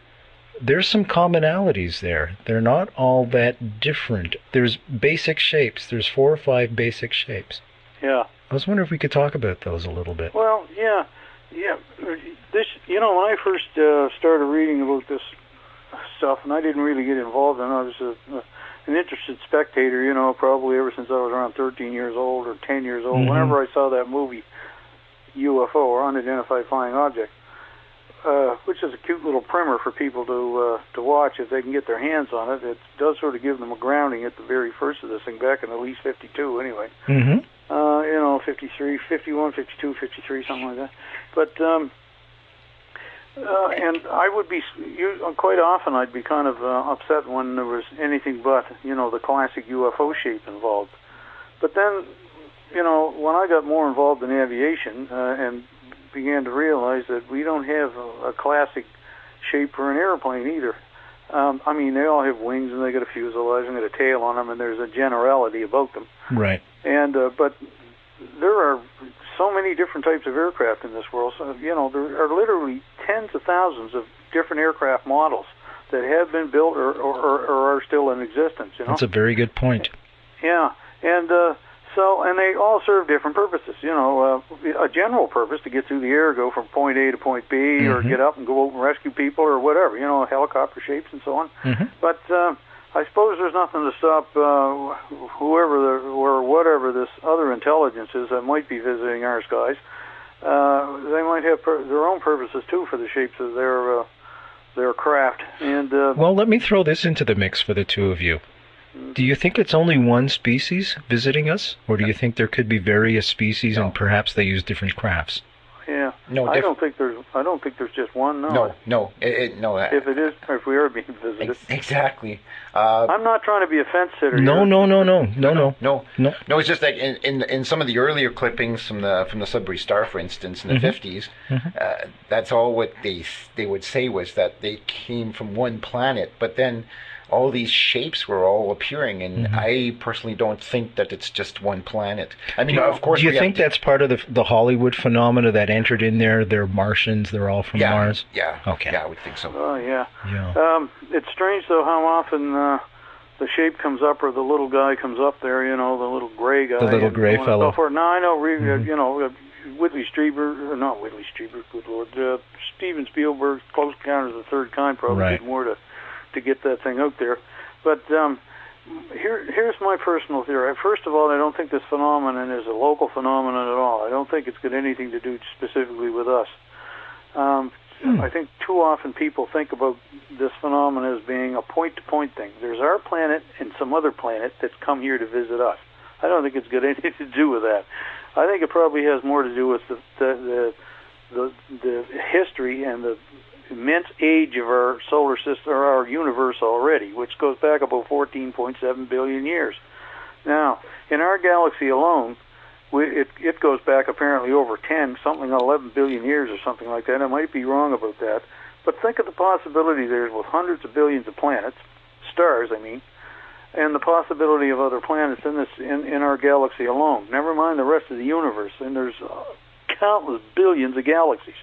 there's some commonalities there. They're not all that different. There's basic shapes. There's 4 or 5 basic shapes. Yeah. I was wondering if we could talk about those a little bit. Well, yeah. This, when I first started reading about this stuff, and I didn't really get involved in it, I was an interested spectator, probably ever since I was around 13 years old or 10 years old. Whenever I saw that movie, UFO, or Unidentified Flying Object, which is a cute little primer for people to watch if they can get their hands on it. It does sort of give them a grounding at the very first of this thing, back in at least 52 anyway. 53, 51, 52, 53, something like that. But, and I would be, quite often I'd be kind of upset when there was anything but, the classic UFO shape involved. But then, when I got more involved in aviation and began to realize that we don't have a classic shape for an airplane either. They all have wings, and they got a fuselage and got a tail on them, and there's a generality about them. Right. And but there are so many different types of aircraft in this world. So there are literally tens of thousands of different aircraft models that have been built or are still in existence. That's a very good point. Yeah, and and they all serve different purposes. A general purpose to get through the air, go from point A to point B, or get up and go out and rescue people, or whatever. Helicopter shapes and so on. But I suppose there's nothing to stop whoever or whatever this other intelligence is that might be visiting our skies. They might have their own purposes too for the shapes of their craft. And well, let me throw this into the mix for the two of you. Do you think it's only one species visiting us, or do you think there could be various species and perhaps they use different crafts? Yeah. No, I don't think there's just one. No. No. If it is, or if we are being visited. Exactly. I'm not trying to be a fence sitter. No. It's just like in some of the earlier clippings from the Sudbury Star, for instance, in the 50s. That's all what they would say was that they came from one planet, but then all these shapes were all appearing, and I personally don't think that it's just one planet. Of course. Do you think that's part of the Hollywood phenomena that entered in there? They're Martians. They're all from Mars. Yeah. Okay. Yeah, I would think so. Oh yeah. It's strange though how often the shape comes up, or the little guy comes up there. The little gray guy. The little gray fellow. No, I know. Whitley Strieber, not Whitley Strieber. Good Lord. Steven Spielberg's Close Encounters of the Third Kind probably did more to get that thing out there. But here's my personal theory. First of all, I don't think this phenomenon is a local phenomenon at all. I don't think it's got anything to do specifically with us. I think too often people think about this phenomenon as being a point-to-point thing. There's our planet and some other planet that's come here to visit us. I don't think it's got anything to do with that. I think it probably has more to do with the the history and the immense age of our solar system, or our universe already, which goes back about 14.7 billion years. Now, in our galaxy alone, it goes back apparently over 11 billion years or something like that. I might be wrong about that. But think of the possibility there's with hundreds of billions of planets, stars, I mean, and the possibility of other planets in our galaxy alone. Never mind the rest of the universe, and there's countless billions of galaxies.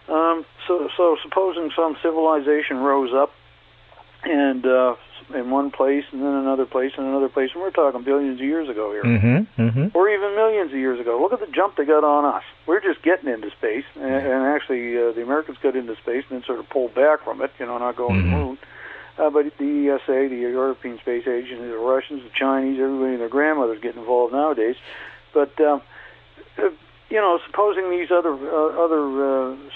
So supposing some civilization rose up and in one place and then another place and another place, and we're talking billions of years ago here, or even millions of years ago. Look at the jump they got on us. We're just getting into space, and actually the Americans got into space and then sort of pulled back from it, not going to the moon. But the ESA, the European Space Agency, the Russians, the Chinese, everybody and their grandmothers get involved nowadays. But supposing these other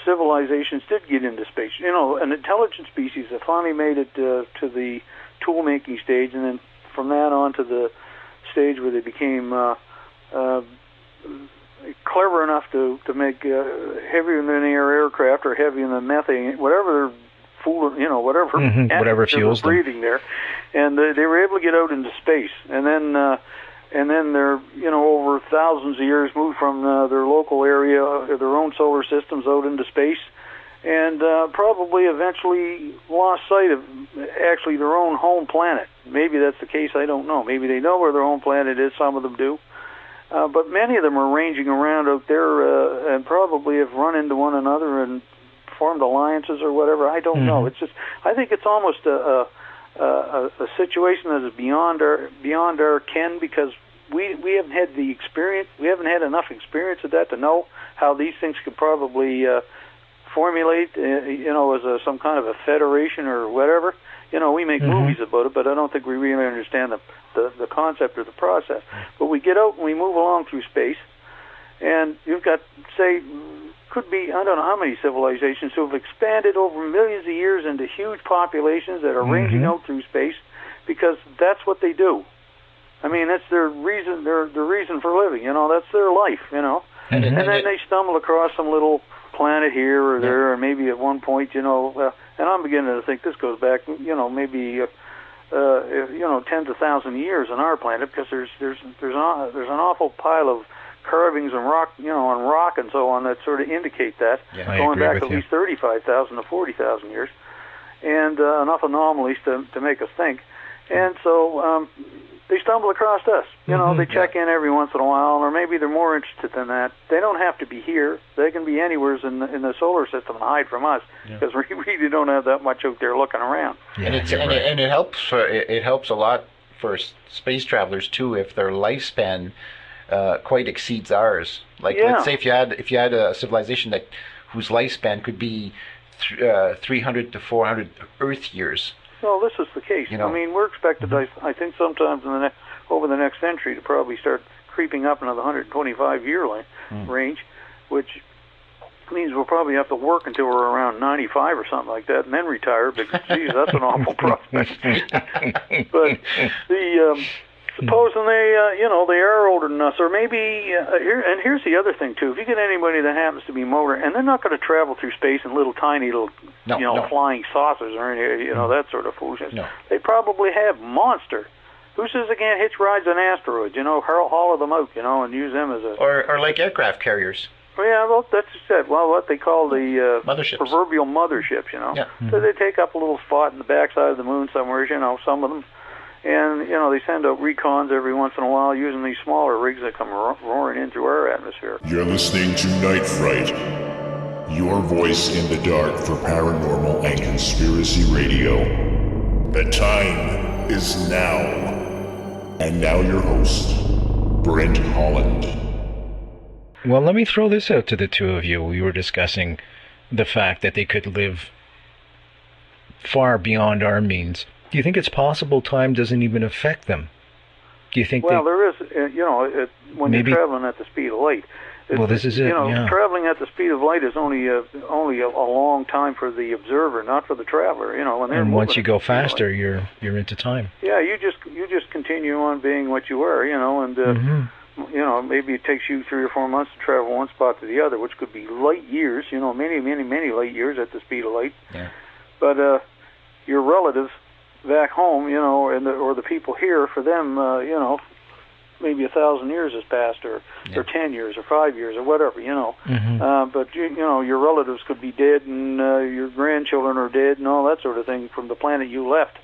civilizations did get into space, an intelligent species that finally made it to the tool-making stage, and then from that on to the stage where they became clever enough to make heavier than air aircraft or heavier than methane, whatever whatever fuels them breathing there, and they were able to get out into space, and then they're over thousands of years moved from their local area, their own solar systems, out into space, and probably eventually lost sight of actually their own home planet. Maybe that's the case, I don't know. Maybe they know where their home planet is, some of them do. But many of them are ranging around out there and probably have run into one another and formed alliances or whatever. I don't know. It's just, I think it's almost a situation that is beyond our ken, because we haven't had the experience. We haven't had enough experience of that to know how these things could probably formulate, as some kind of a federation or whatever. We make movies about it, but I don't think we really understand the concept or the process. But we get out and we move along through space, and you've got, say, could be, I don't know how many civilizations who have expanded over millions of years into huge populations that are ranging out through space, because that's what they do. I mean, that's their reason. Their reason for living. That's their life. And then they stumble across some little planet here or there, or maybe at one point, and I'm beginning to think this goes back, maybe tens of thousands of years on our planet, because there's an awful pile of carvings and rock, on rock and so on, that sort of indicate that, going back at least 35,000 to 40,000 years, and enough anomalies to make us think. And so they stumble across us. They check in every once in a while, or maybe they're more interested than that. They don't have to be here. They can be anywhere in the solar system and hide from us, because we really don't have that much out there looking around. And it helps. It helps a lot for space travelers too, if their lifespan quite exceeds ours. Like, let's say if you had a civilization whose lifespan could be 300 to 400 Earth years. Well, this is the case. I mean, we're expected, I think, sometimes over the next century to probably start creeping up into the 125-year range, which means we'll probably have to work until we're around 95 or something like that, and then retire, because, geez, that's an awful prospect. But supposing they are older than us, or maybe here's the other thing too. If you get anybody that happens to be motor, and they're not going to travel through space in little tiny flying saucers or any that sort of foolishness. No. They probably have monster. Who says they can't hitch rides on asteroids? Hollow them out, and use them as a or like aircraft carriers. Well, yeah, well, that's it. Well, what they call the motherships. Proverbial motherships. Yeah. So they take up a little spot in the backside of the moon somewhere. Some of them. And, they send out recons every once in a while using these smaller rigs that come roaring in through our atmosphere. You're listening to Night Fright, your voice in the dark for paranormal and conspiracy radio. The time is now. And now your host, Brent Holland. Well, let me throw this out to the two of you. We were discussing the fact that they could live far beyond our means. Do you think it's possible time doesn't even affect them? Do you think? Well, there is. When you're traveling at the speed of light. Well, this is it. Traveling at the speed of light is only a long time for the observer, not for the traveler. When they're and once you go faster, you're into time. Yeah, you just continue on being what you were. And maybe it takes you 3 or 4 months to travel one spot to the other, which could be light years, many, many, many light years at the speed of light. Yeah. But your relatives back home, or the people here, for them, maybe 1,000 years has passed, or 10 years, or 5 years, or whatever, But your relatives could be dead, and your grandchildren are dead, and all that sort of thing from the planet you left.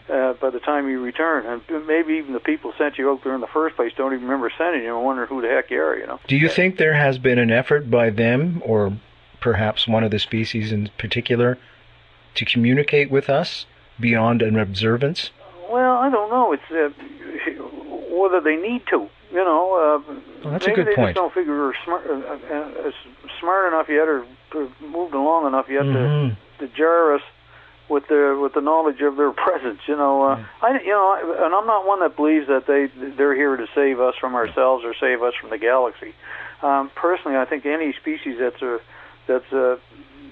By the time you return, and maybe even the people sent you out there in the first place don't even remember sending you, and wonder who the heck you are. Do you think there has been an effort by them, or perhaps one of the species in particular, to communicate with us beyond an observance? Well, I don't know. It's whether they need to. Well, that's a good point. Maybe they just don't figure we're smart enough yet, or moved along enough yet to jar us with the knowledge of their presence, and I'm not one that believes that they're here to save us from ourselves or save us from the galaxy. Personally, I think any species that's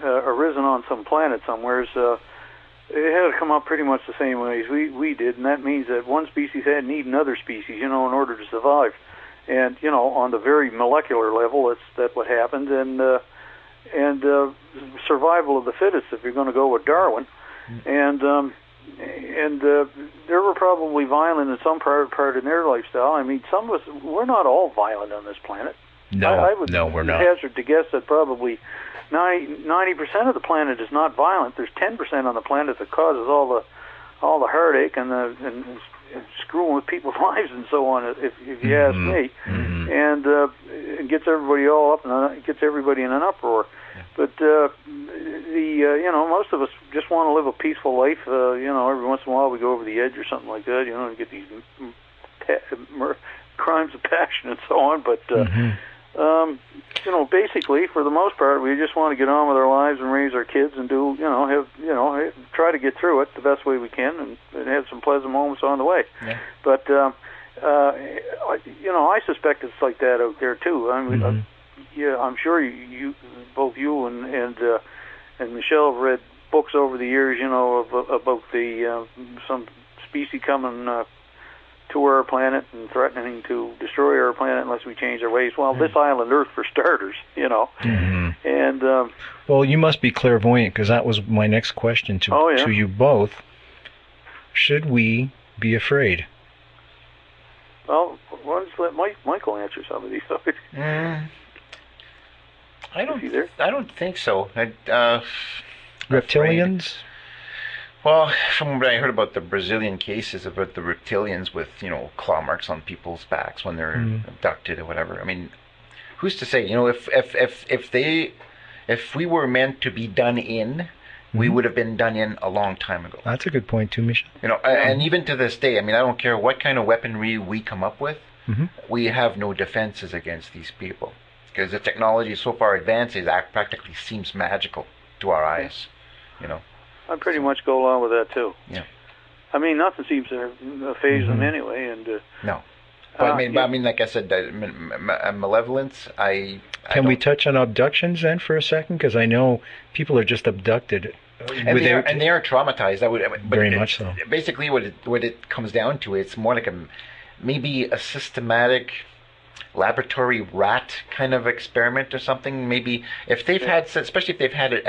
arisen on some planet somewhere it had to come up pretty much the same way as we did, and that means that one species had to need another species, in order to survive. And on the very molecular level, that's what happened, and survival of the fittest, if you're going to go with Darwin. And they were probably violent in some part in their lifestyle. I mean, some of us, we're not all violent on this planet. No, we're not. Hazard to guess that probably 90% of the planet is not violent. There's 10% on the planet that causes all the heartache and screwing with people's lives and so on, if you ask me, and it gets everybody all up and it gets everybody in an uproar. But most of us just want to live a peaceful life. Every once in a while we go over the edge or something like that. And get these crimes of passion and so on. But basically, for the most part, we just want to get on with our lives and raise our kids and do, try to get through it the best way we can and have some pleasant moments on the way. Yeah. But I suspect it's like that out there too. I mean. I'm sure both you and Michelle have read books over the years, about the some species coming to our planet and threatening to destroy our planet unless we change our ways. Well, this island Earth, for starters, And well, you must be clairvoyant, because that was my next question to you both. Should we be afraid? Well, why don't you let Michael answer some of these topics? I don't think so. Reptilians? Well, from what I heard about the Brazilian cases about the reptilians with, claw marks on people's backs when they're abducted or whatever. I mean, who's to say? If we were meant to be done in, we would have been done in a long time ago. That's a good point too, Michel. And even to this day, I mean, I don't care what kind of weaponry we come up with, we have no defenses against these people. Because the technology is so far advanced, it practically seems magical to our eyes, I pretty much go along with that too. Yeah. I mean, nothing seems to phase them anyway, and no. But I mean, like I said, malevolence. Can we touch on abductions then for a second? Because I know people are just abducted, and they are traumatized. Very much so. Basically, what it comes down to, it's more like maybe a systematic laboratory rat kind of experiment or something. Maybe if they've had, especially if they've had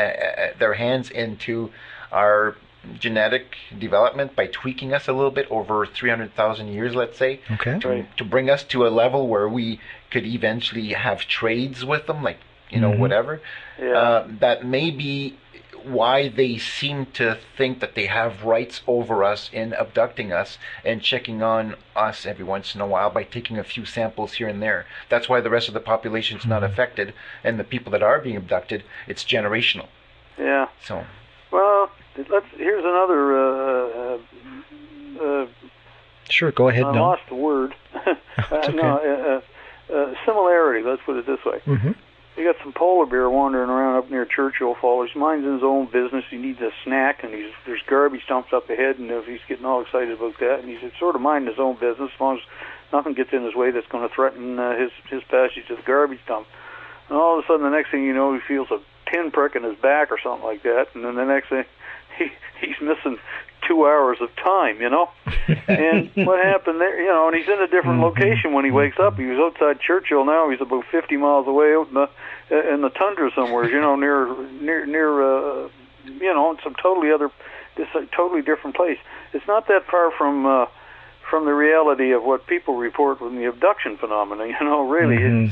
their hands into our genetic development by tweaking us a little bit over 300,000 years, let's say, to bring us to a level where we could eventually have trades with them, like whatever. Yeah. That may be why they seem to think that they have rights over us in abducting us and checking on us every once in a while by taking a few samples here and there. That's why the rest of the population is not affected, and the people that are being abducted, it's generational. Yeah. So. Well, here's another. Sure, go ahead. I lost the word. Okay. Similarity. Let's put it this way. You got some polar bear wandering around up near Churchill Falls. He minds his own business. He needs a snack, and there's garbage dumps up ahead, and he's getting all excited about that. And he's sort of minding his own business as long as nothing gets in his way that's going to threaten his passage to the garbage dump. And all of a sudden, the next thing you know, he feels a pinprick in his back or something like that, and then the next thing, he's missing 2 hours of time, you know. And what happened there, you know, and he's in a different location when he wakes up. He was outside Churchill. Now he's about 50 miles away out in the tundra somewhere, you know, near you know, some this a totally different place. It's not that far from the reality of what people report from the abduction phenomena, you know, really.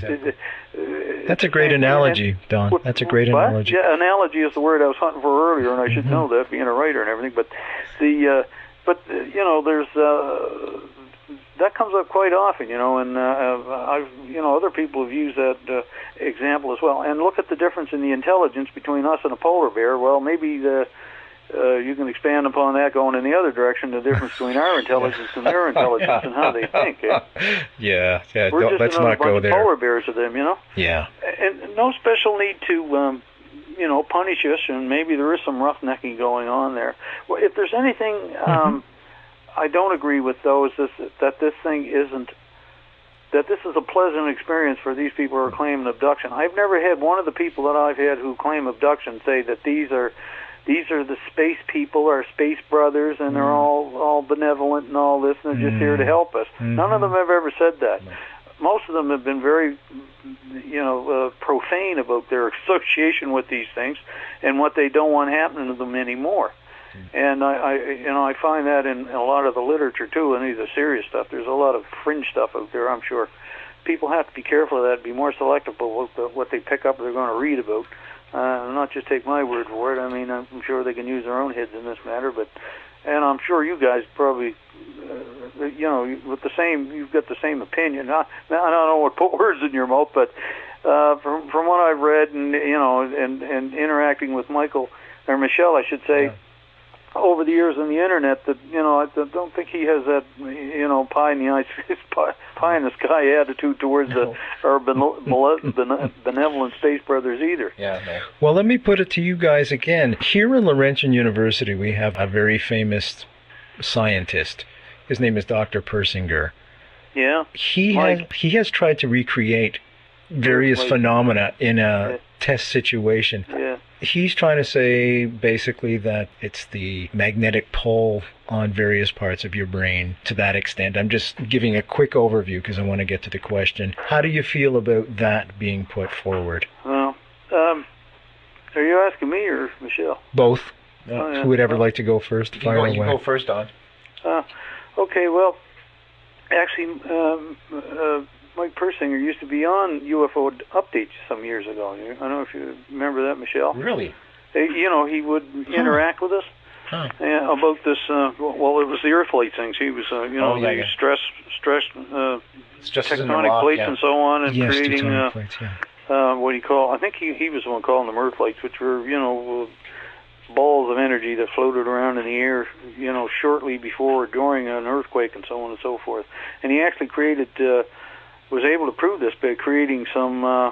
That's a great analogy, Don. That's a great analogy. Yeah, analogy is the word I was hunting for earlier, and I should know that, being a writer and everything. But you know, there's that comes up quite often, you know, and you know, other people have used that example as well. And look at the difference in the intelligence between us and a polar bear. Well, maybe you can expand upon that going in the other direction, the difference between our intelligence and their intelligence and how they think. Yeah. Let's not go there. Polar bears to them, you know. Yeah. And no special need to, you know, punish us, and maybe there is some roughnecking going on there. Well, if there's anything I don't agree with, though, is that this thing isn't. That this is a pleasant experience for these people who are claiming abduction. I've never had one of the people that I've had who claim abduction say that these are the space people, our space brothers, and they're all benevolent and all this, and they're just here to help us. None of them have ever said that. Most of them have been very, you know, profane about their association with these things and what they don't want happening to them anymore. And I find that in a lot of the literature too, and the serious stuff. There's a lot of fringe stuff out there, I'm sure. People have to be careful of that, be more selective about what they pick up or they're going to read about. Not just take my word for it. I mean, I'm sure they can use their own heads in this matter, and I'm sure you guys probably, you know, you've got the same opinion. I don't want to put words in your mouth, but from what I've read and, you know, and interacting with Michael, or Michelle, I should say, over the years on the internet, that, you know, I don't think he has that, you know, pie in the sky attitude towards our benevolent space brothers either. Yeah. No. Well, let me put it to you guys again. Here in Laurentian University, we have a very famous scientist. His name is Dr. Persinger. Yeah. He has tried to recreate various phenomena in a test situation. Yeah. He's trying to say basically that it's the magnetic pole on various parts of your brain to that extent. I'm just giving a quick overview because I want to get to the question. How do you feel about that being put forward? Well, are you asking me or Michelle? Both. Who would ever like to go first? You go first, Don. Okay, well, actually, Mike Persinger used to be on UFO Updates some years ago. I don't know if you remember that, Michelle. Really? You know, he would interact with us about this. Well, it was the Earthlight things. He was, you know, the stress tectonic plates and so on, and creating what do you call? I think he was the one calling them Earthlights, which were, you know, balls of energy that floated around in the air, you know, shortly before or during an earthquake and so on and so forth. And he actually was able to prove this by creating some by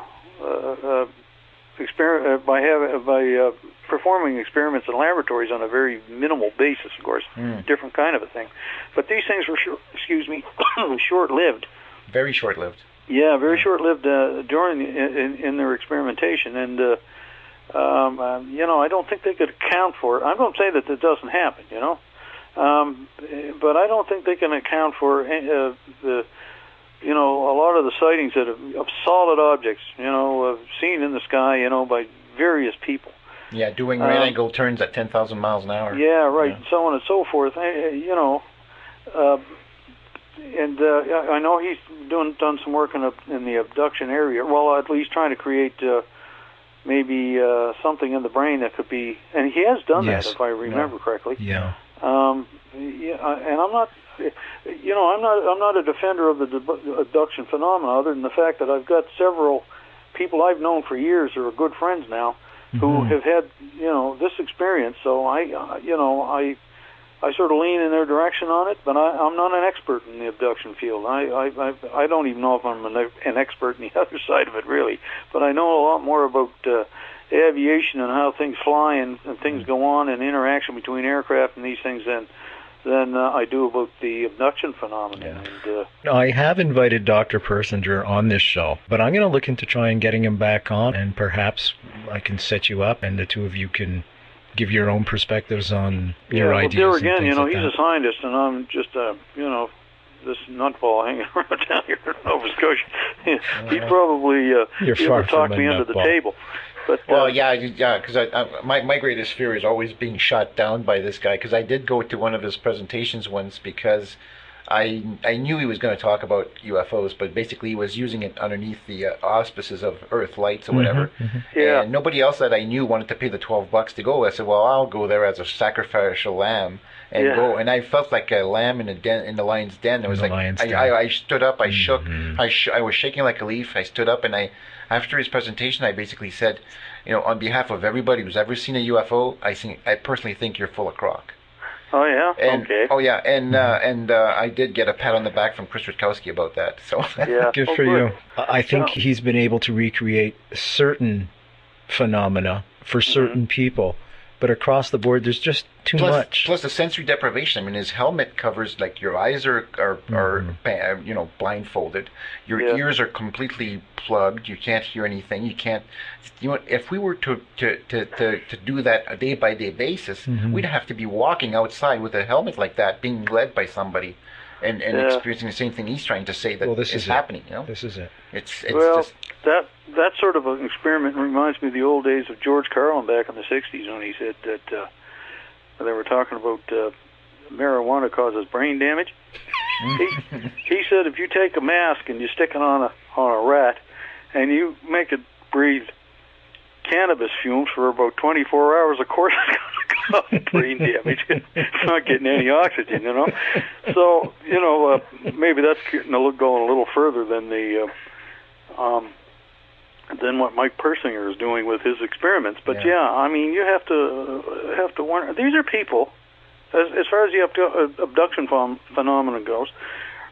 performing experiments in laboratories on a very minimal basis, of course, different kind of a thing. But these things were short-lived. Very short-lived. Yeah, very short-lived during in their experimentation, and you know, I don't think they could account for it. I don't say that doesn't happen, you know, but I don't think they can account for you know, a lot of the sightings of solid objects, you know, seen in the sky, you know, by various people. Yeah, doing right angle turns at 10,000 miles an hour. Yeah, right, and so on and so forth. You know, and I know he's done some work in the abduction area. Well, at least trying to create maybe something in the brain that could be, and he has done that, if I remember correctly. Yeah. And I'm not. You know, I'm not a defender of the abduction phenomena, other than the fact that I've got several people I've known for years who are good friends now, who have had, you know, this experience. So I sort of lean in their direction on it, but I'm not an expert in the abduction field. I don't even know if I'm an expert in the other side of it, really. But I know a lot more about aviation and how things fly and things go on and interaction between aircraft and these things than I do about the abduction phenomenon. Yeah. And, I have invited Dr. Persinger on this show, but I'm going to look into trying getting him back on, and perhaps I can set you up and the two of you can give your own perspectives on your ideas. Well, there again, and things he's a scientist, and I'm just this nutball hanging around down here in Nova Scotia. He'd probably talk me under the table. But, because my greatest fear is always being shot down by this guy, because I did go to one of his presentations once because I knew he was going to talk about UFOs, but basically he was using it underneath the auspices of Earth Lights or whatever. And nobody else that I knew wanted to pay the $12 to go. I said, well, I'll go there as a sacrificial lamb and go. And I felt like a lamb in the lion's den. It was I stood up, I shook, I was shaking like a leaf. I stood up, and after his presentation, I basically said, on behalf of everybody who's ever seen a UFO, I personally think you're full of crock. Oh yeah. Okay. Oh yeah, and I did get a pat on the back from Chris Rutkowski about that. So good for you. I think he's been able to recreate certain phenomena for certain people, but across the board, there's just too much. Plus the sensory deprivation. I mean, his helmet covers, like, your eyes are blindfolded. Your ears are completely plugged. You can't hear anything. You can't. If we were to do that a day by day basis, we'd have to be walking outside with a helmet like that, being led by somebody, and experiencing the same thing he's trying to say that is happening. This is it. It's just that sort of an experiment reminds me of the old days of George Carlin back in the '60s, when he said that they were talking about marijuana causes brain damage. He said if you take a mask and you stick it on a rat and you make it breathe cannabis fumes for about 24 hours, of course it's going to cause brain damage. It's not getting any oxygen, So, maybe that's going a little further than than what Mike Persinger is doing with his experiments. But you have to wonder. These are people, as far as the abduction phenomenon goes,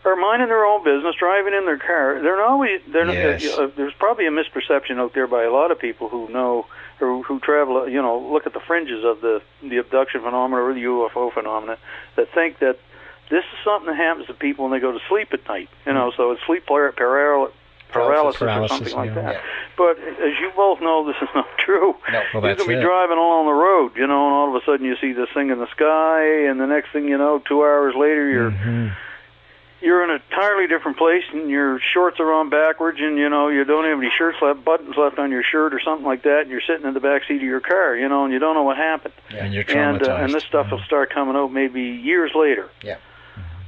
are minding their own business, driving in their car. There's probably a misperception out there by a lot of people who know or who travel, look at the fringes of the abduction phenomena or the UFO phenomena, that think that this is something that happens to people when they go to sleep at night. So it's sleep paralysis or something like that. Yeah. But as you both know, this is not true. No, well, you can be driving along the road, and all of a sudden you see this thing in the sky, and the next thing you know, 2 hours later, you're in an entirely different place, and your shorts are on backwards, and you don't have any buttons left on your shirt or something like that, and you're sitting in the back seat of your car, and you don't know what happened. Yeah, and you're traumatized. And this stuff will start coming out maybe years later. Yeah.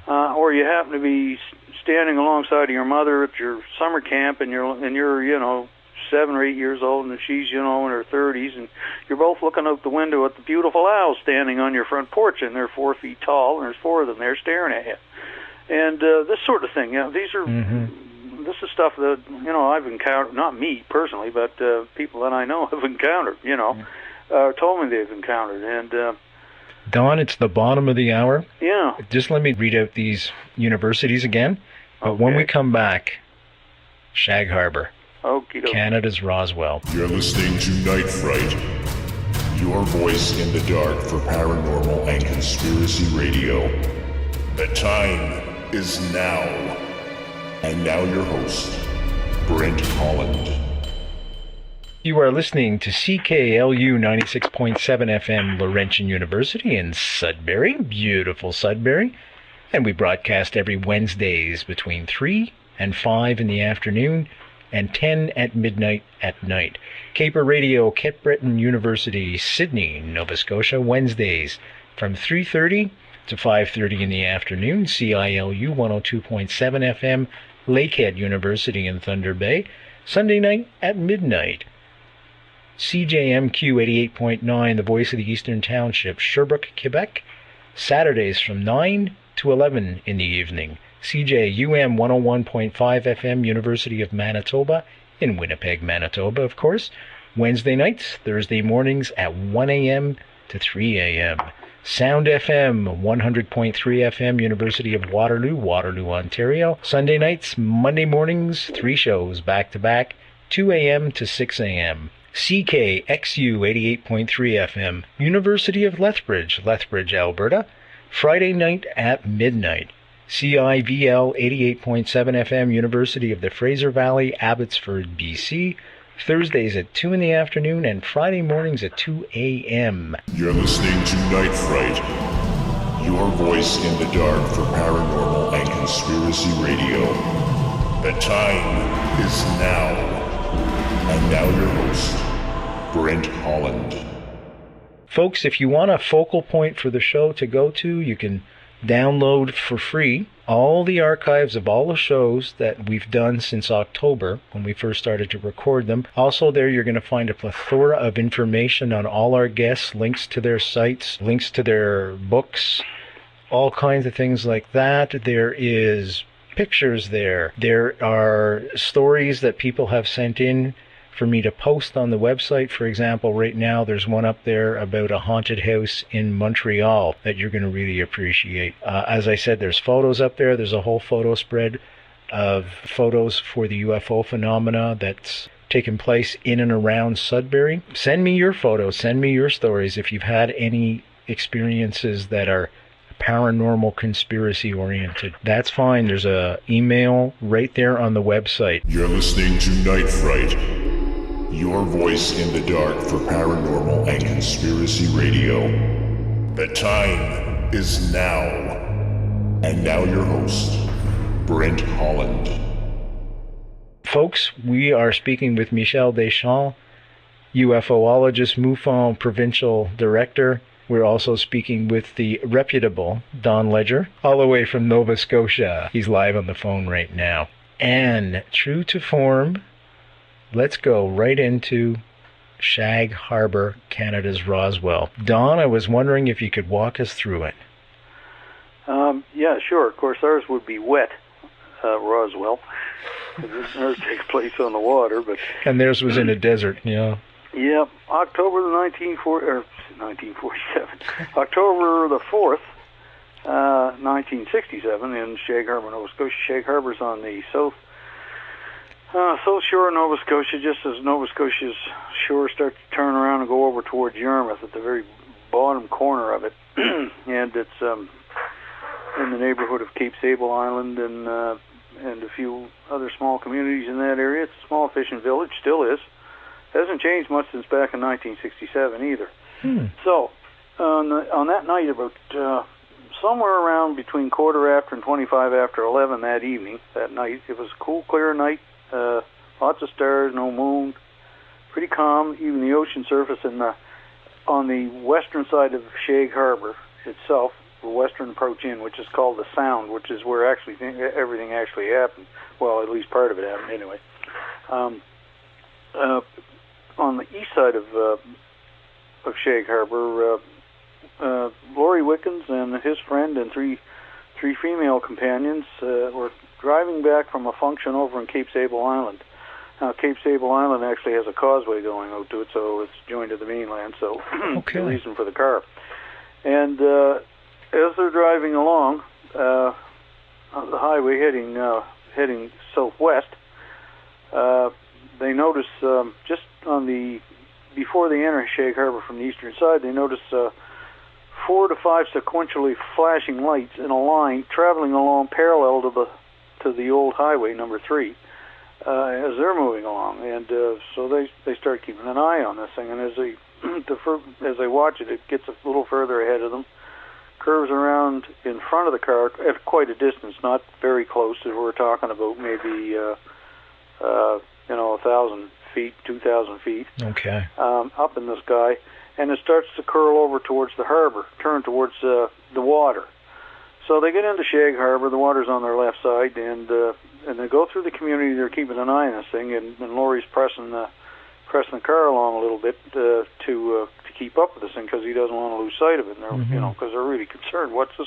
Or you happen to be standing alongside of your mother at your summer camp, and you're 7 or 8 years old, and she's in her 30s, and you're both looking out the window at the beautiful owls standing on your front porch, and they're 4 feet tall, and there's 4 of them there staring at you. And this sort of thing, these are this is stuff that I've encountered, not me personally, but people that I know have encountered. Told me they've encountered, and. Don, it's the bottom of the hour. Yeah. Just let me read out these universities again. But when we come back, Shag Harbour, Canada's Roswell. You're listening to Night Fright, your voice in the dark for paranormal and conspiracy radio. The time is now. And now your host, Brent Holland. You are listening to CKLU 96.7 FM Laurentian University in Sudbury, beautiful Sudbury. And we broadcast every Wednesdays between 3 and 5 in the afternoon and 10 at midnight at night. Caper Radio, Cape Breton University, Sydney, Nova Scotia, Wednesdays from 3:30 to 5:30 in the afternoon. CILU 102.7 FM, Lakehead University in Thunder Bay, Sunday night at midnight. CJMQ 88.9, the voice of the Eastern Township, Sherbrooke, Quebec, Saturdays from 9 to 11 in the evening. CJUM 101.5 FM, University of Manitoba, in Winnipeg, Manitoba, of course. Wednesday nights, Thursday mornings at 1 a.m. to 3 a.m. Sound FM 100.3 FM, University of Waterloo, Waterloo, Ontario. Sunday nights, Monday mornings, 3 shows back-to-back, 2 a.m. to 6 a.m. CKXU 88.3 FM, University of Lethbridge, Lethbridge, Alberta, Friday night at midnight. CIVL 88.7 FM, University of the Fraser Valley, Abbotsford, BC, Thursdays at 2 in the afternoon, and Friday mornings at 2 a.m. You're listening to Night Fright, your voice in the dark for paranormal and conspiracy radio. The time is now. And now your host, Brent Holland. Folks, if you want a focal point for the show to go to, you can download for free all the archives of all the shows that we've done since October when we first started to record them. Also there you're going to find a plethora of information on all our guests, links to their sites, links to their books, all kinds of things like that. There is pictures there. There are stories that people have sent in for me to post on the website. For example, right now there's one up there about a haunted house in Montreal that you're going to really appreciate. As I said, there's photos up there. There's a whole photo spread of photos for the UFO phenomena that's taken place in and around Sudbury. Send me your photos. Send me your stories if you've had any experiences that are paranormal conspiracy oriented. That's fine. There's a email right there on the website. You're listening to Night Fright, your voice in the dark for paranormal and conspiracy radio. The time is now. And now your host, Brent Holland. Folks, we are speaking with Michel Deschamps, UFOologist, MUFON Provincial Director. We're also speaking with the reputable Don Ledger, all the way from Nova Scotia. He's live on the phone right now. And true to form, let's go right into Shag Harbour, Canada's Roswell. Don, I was wondering if you could walk us through it. Yeah, sure. Of course, ours would be wet, Roswell. Ours takes place on the water, but... And theirs was in a desert, yeah. Yeah, October the 1947. October the 4th, 1967, in Shag Harbour, Nova Scotia. Shag Harbour's on the south shore of Nova Scotia, just as Nova Scotia's shore starts to turn around and go over towards Yarmouth at the very bottom corner of it. And it's in the neighborhood of Cape Sable Island and a few other small communities in that area. It's a small fishing village, still is. Hasn't changed much since back in 1967 either. So, on that night, about somewhere around between 15:15 and 11 that evening, that night, it was a cool, clear night, lots of stars, no moon, pretty calm. Even the ocean surface on the western side of Shag Harbour itself, the western approach in, which is called the Sound, which is where actually everything actually happened. Well, at least part of it happened anyway. On the east side of Shag Harbour, Laurie Wickens and his friend and three female companions were driving back from a function over in Cape Sable Island. Now, Cape Sable Island actually has a causeway going out to it, so it's joined to the mainland, so okay. The reason for the car. And as they're driving along on the highway heading southwest, they notice just before they enter Shag Harbour from the eastern side, they notice 4 to 5 sequentially flashing lights in a line traveling along parallel to the old highway, number 3, as they're moving along. And so they start keeping an eye on this thing. And as they watch it, it gets a little further ahead of them, curves around in front of the car at quite a distance, not very close. As we're talking about maybe 1,000 feet, 2,000 feet, okay, up in the sky, and it starts to curl over towards the harbor, turn towards the water. So they get into Shag Harbour. The water's on their left side, and they go through the community. They're keeping an eye on this thing, and Laurie's pressing the car along a little bit to keep up with this thing because he doesn't want to lose sight of it. And they're, because they're really concerned. What the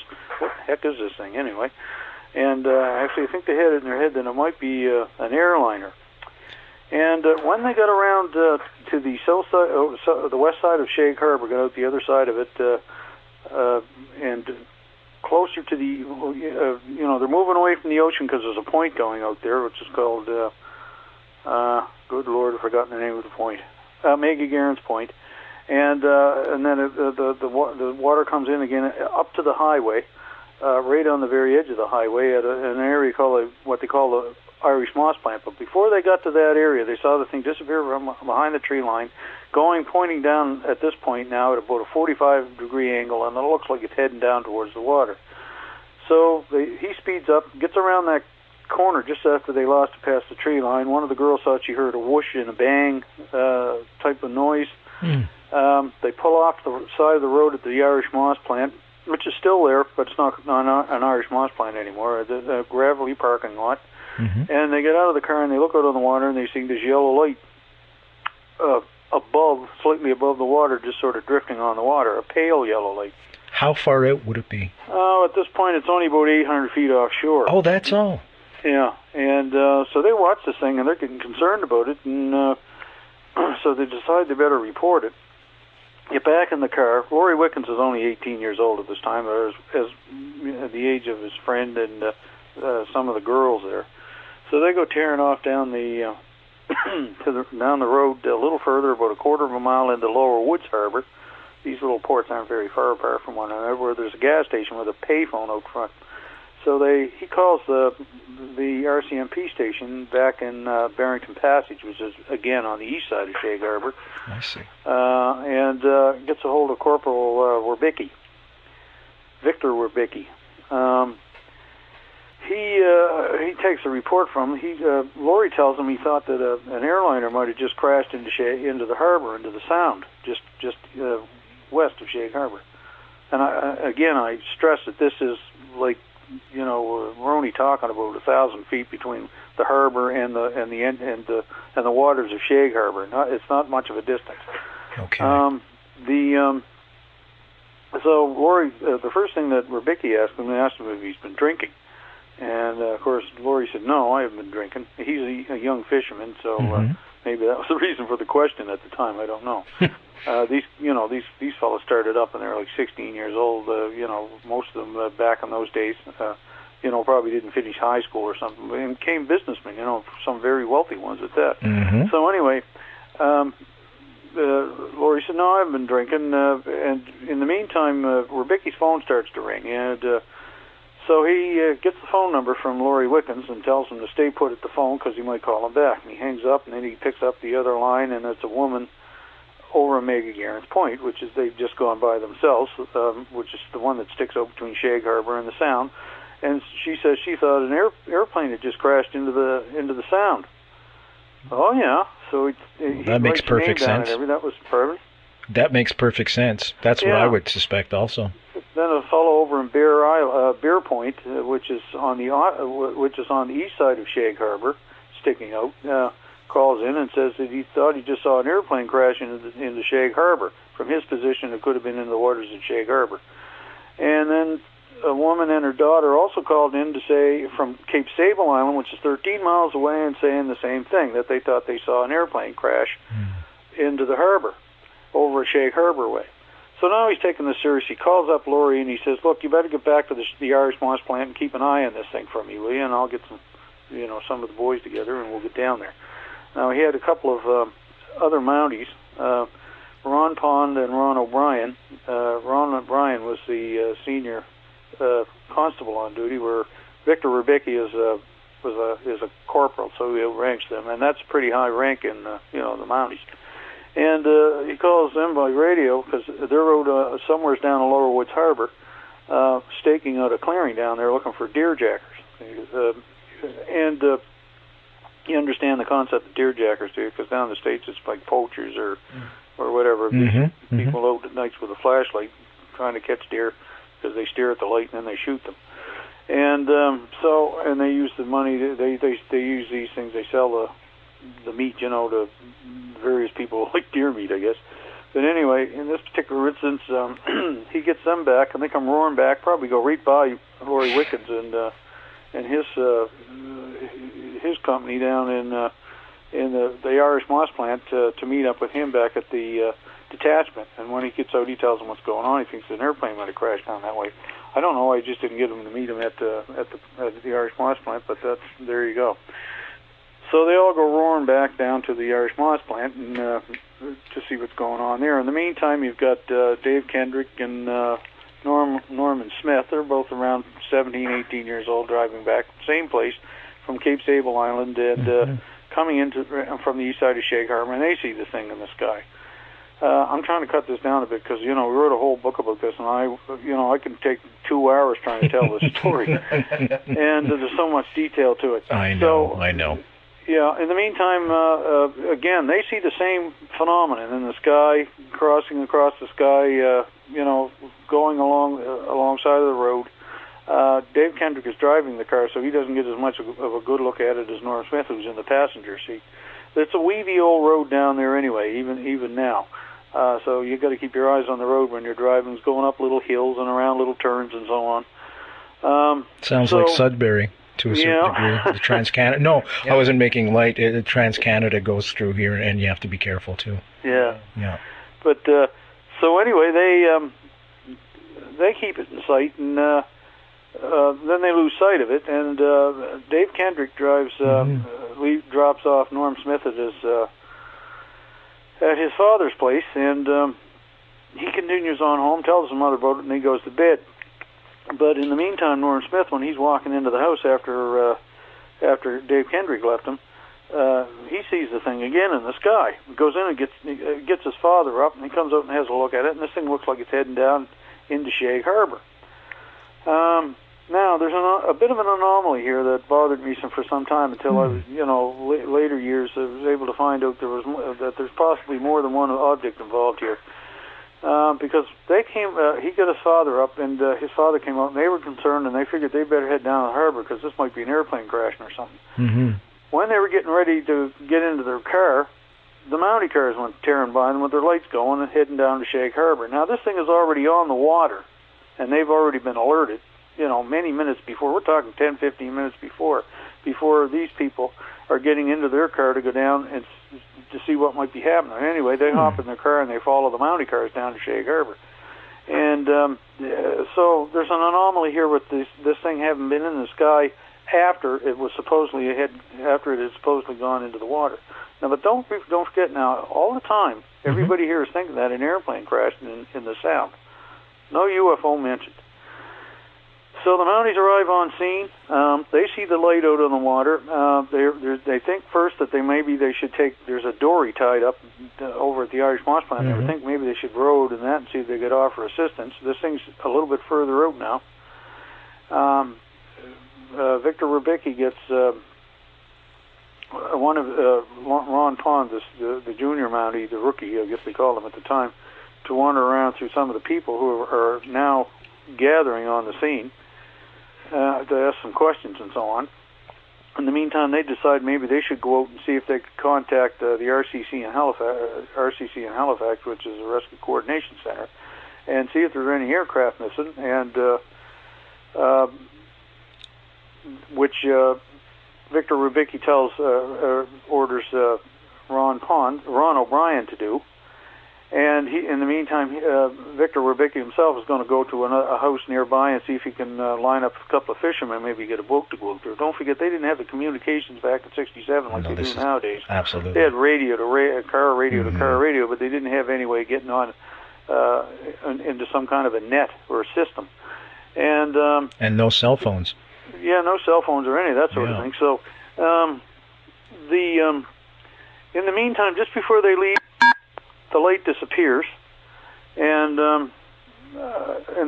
heck is this thing anyway? And actually, I think they had it in their head that it might be an airliner. And when they got around to the south side, the west side of Shag Harbour, got out the other side of it, and closer to the, they're moving away from the ocean because there's a point going out there, which is called, good Lord, I've forgotten the name of the point, Maggie Garen's Point. And then the water comes in again up to the highway, right on the very edge of the highway at an area called what they call Irish moss plant. But before they got to that area, they saw the thing disappear from behind the tree line, pointing down at this point now at about a 45-degree angle, and it looks like it's heading down towards the water. So he speeds up, gets around that corner just after they lost it past the tree line. One of the girls thought she heard a whoosh and a bang type of noise. They pull off the side of the road at the Irish moss plant, which is still there, but it's not an Irish moss plant anymore, a gravelly parking lot. And they get out of the car and they look out on the water and they see this yellow light slightly above the water, just sort of drifting on the water, a pale yellow light. How far out would it be? At this point, it's only about 800 feet offshore. Oh, that's all. Yeah, and so they watch this thing and they're getting concerned about it, and so they decide they better report it. Get back in the car. Laurie Wickens is only 18 years old at this time, as the age of his friend and some of the girls there. So they go tearing off down the down the road a little further, about a quarter of a mile into Lower Woods Harbor. These little ports aren't very far apart from one another, where there's a gas station with a payphone out front. So he calls the RCMP station back in Barrington Passage, which is again on the east side of Shag Harbour. I see. And gets a hold of Corporal Werbicki, Victor Werbicki. He takes a report from him. Laurie tells him he thought that an airliner might have just crashed into the harbor, into the Sound, just west of Shag Harbour. And I stress that this is like, we're only talking about 1,000 feet between the harbor and the waters of Shag Harbour. It's not much of a distance. Okay. So Laurie, the first thing that Werbicki asked him if he's been drinking. And, of course, Laurie said, no, I haven't been drinking. He's a young fisherman, so maybe that was the reason for the question at the time. I don't know. These fellows started up and they were like 16 years old. Most of them back in those days, probably didn't finish high school or something, and became businessmen, some very wealthy ones at that. So anyway, Laurie said, no, I haven't been drinking. And in the meantime, Werbicki's phone starts to ring, and so he gets the phone number from Laurie Wickens and tells him to stay put at the phone because he might call him back. And he hangs up, and then he picks up the other line, and it's a woman over Omega Garrett's Point, which is they've just gone by themselves, which is the one that sticks out between Shag Harbour and the Sound. And she says she thought an airplane had just crashed into the Sound. Oh yeah, so he that makes perfect sense. That was perfect. That makes perfect sense. That's what I would suspect also. Then a fellow over in Bear Point, which is on the east side of Shag Harbour, sticking out, calls in and says that he thought he just saw an airplane crash into Shag Harbour. From his position, it could have been in the waters of Shag Harbour. And then a woman and her daughter also called in to say from Cape Sable Island, which is 13 miles away, and saying the same thing, that they thought they saw an airplane crash into the harbor over Shag Harbour way. So now he's taking this serious. He calls up Laurie and he says, look, you better get back to the Irish moss plant and keep an eye on this thing for me, will you? And I'll get some of the boys together and we'll get down there. Now, he had a couple of other Mounties, Ron Pond and Ron O'Brien. Ron O'Brien was the senior constable on duty, where Victor Werbicki is a corporal, so he ranks them, and that's pretty high rank in the Mounties. And he calls them by radio because they're out somewhere down in Lower Woods Harbor, staking out a clearing down there looking for deerjackers. And you understand the concept of deerjackers, do you? Because down in the States it's like poachers or whatever. People out at nights with a flashlight trying to catch deer because they stare at the light and then they shoot them. And and they use the money. They use these things. They sell the meat, to various people like deer meat, I guess. But anyway, in this particular instance, he gets them back, and they come roaring back. Probably go right by Laurie Wickens and his company down in the Irish moss plant to meet up with him back at the detachment. And when he gets out, he tells them what's going on. He thinks an airplane might have crashed down that way. I don't know why he just didn't get them to meet him at the Irish moss plant, but there you go. So they all go roaring back down to the Irish moss plant and to see what's going on there. In the meantime, you've got Dave Kendrick and Norman Smith. They're both around 17, 18 years old, driving back, same place, from Cape Sable Island and coming into from the east side of Shag Harbour, and they see the thing in the sky. I'm trying to cut this down a bit because, we wrote a whole book about this, and I can take 2 hours trying to tell this story, and there's so much detail to it. I know. Yeah, in the meantime, again, they see the same phenomenon in the sky, crossing across the sky, going alongside of the road. Dave Kendrick is driving the car, so he doesn't get as much of a good look at it as Norm Smith, who's in the passenger seat. It's a weedy old road down there anyway, even now. So you've got to keep your eyes on the road when you're driving. It's going up little hills and around little turns and so on. Sounds like Sudbury to a certain degree. The Trans-Canada. No, I wasn't making light. Trans-Canada goes through here, and you have to be careful too. Yeah. But so anyway, they keep it in sight, and then they lose sight of it. And Dave Kendrick drops off Norm Smith at his father's place, and he continues on home, tells his mother about it, and he goes to bed. But in the meantime, Norm Smith, when he's walking into the house after Dave Kendrick left him, he sees the thing again in the sky. He goes in and gets his father up, and he comes out and has a look at it, and this thing looks like it's heading down into Shag Harbour. Now, there's a bit of an anomaly here that bothered me for some time until I was, later years, I was able to find out that there's possibly more than one object involved here. Because they came, he got his father up, and his father came out, and they were concerned, and they figured they better head down to the harbor because this might be an airplane crashing or something. Mm-hmm. When they were getting ready to get into their car, the Mountie cars went tearing by them with their lights going and heading down to Shag Harbour. Now, this thing is already on the water, and they've already been alerted, many minutes before. We're talking 10, 15 minutes before these people are getting into their car to go down and to see what might be happening. Anyway, they hop in their car and they follow the Mountie cars down to Shag Harbour. And so there's an anomaly here with this thing having been in the sky after it had supposedly gone into the water. Now, but don't forget now, all the time, everybody here is thinking that an airplane crashed in the sound. No UFO mentioned. So the Mounties arrive on scene. They see the light out on the water. They think first that they should take. There's a dory tied up over at the Irish Moss Plant. They think maybe they should row out in that and see if they could offer assistance. This thing's a little bit further out now. Victor Rubicki gets one of Ron Pond, the junior Mountie, the rookie, I guess they called him at the time, to wander around through some of the people who are now gathering on the scene. To ask some questions and so on. In the meantime, they decide maybe they should go out and see if they could contact the RCC in Halifax, which is a Rescue Coordination Center, and see if there's any aircraft missing. And which Victor Rubicki orders Ron O'Brien to do. And in the meantime, Victor Rubicki himself is going to go to a house nearby and see if he can line up a couple of fishermen, maybe get a boat to go out there. Don't forget, they didn't have the communications back in '67 like they do nowadays. Absolutely. They had car radio to car radio, but they didn't have any way of getting on into some kind of a net or a system. And no cell phones. Yeah, no cell phones or any of that sort of thing. So in the meantime, just before they leave, the light disappears, and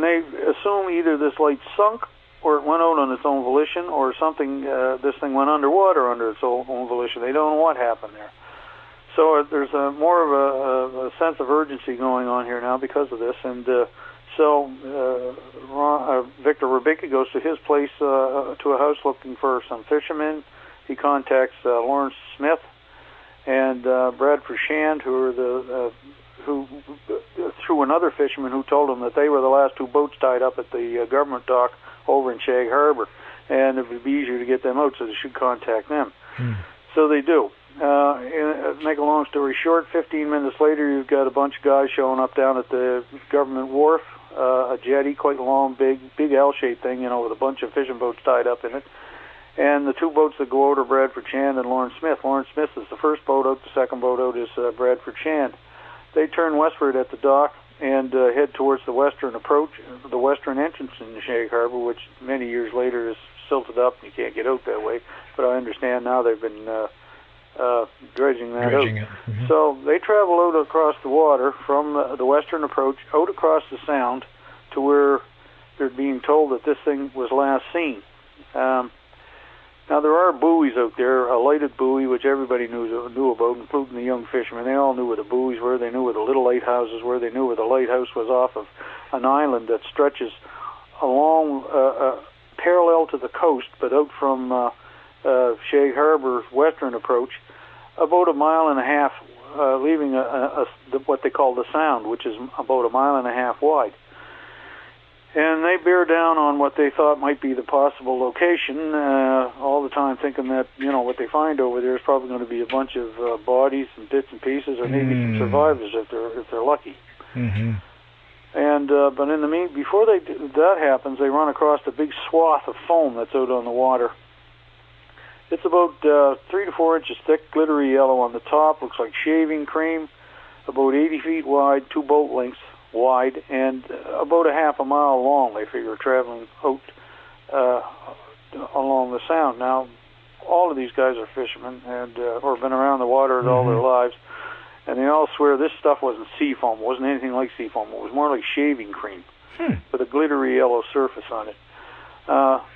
they assume either this light sunk or it went out on its own volition, or something. This thing went underwater under its own volition. They don't know what happened there. So there's more of a sense of urgency going on here now because of this, and so Victor Rubicki goes to his place, to a house looking for some fishermen. He contacts Lawrence Smith and Bradford Shand, who through another fisherman who told him that they were the last two boats tied up at the government dock over in Shag Harbour, and it would be easier to get them out, so they should contact them. So they do. Make a long story short, 15 minutes later, you've got a bunch of guys showing up down at the government wharf, a jetty, quite a long, big L-shaped thing, with a bunch of fishing boats tied up in it. And the two boats that go out are Bradford Shand and Lawrence Smith. Lawrence Smith is the first boat out. The second boat out is Bradford Shand. They turn westward at the dock, and head towards the western approach, the western entrance in Shag Harbour, which many years later is silted up and you can't get out that way. But I understand now they've been dredging that out. Mm-hmm. So they travel out across the water from the western approach out across the Sound to where they're being told that this thing was last seen. Now, there are buoys out there, a lighted buoy, which everybody knew about, including the young fishermen. They all knew where the buoys were. They knew where the little lighthouses were. They knew where the lighthouse was off of an island that stretches along, parallel to the coast, but out from Shag Harbour's western approach, about a mile and a half, leaving what they call the Sound, which is about a mile and a half wide. And they bear down on what they thought might be the possible location, all the time thinking that, what they find over there is probably going to be a bunch of bodies and bits and pieces, or maybe some survivors if they're lucky. Mm-hmm. And but in the before that happens, they run across a big swath of foam that's out on the water. It's about 3 to 4 inches thick, glittery yellow on the top, looks like shaving cream, about 80 feet wide, 2 boat lengths wide, and about a half a mile long. They figure traveling out along the Sound. Now, all of these guys are fishermen and or been around the water all their lives, and they all swear this stuff wasn't sea foam. It wasn't anything like sea foam. It was more like shaving cream with a glittery yellow surface on it.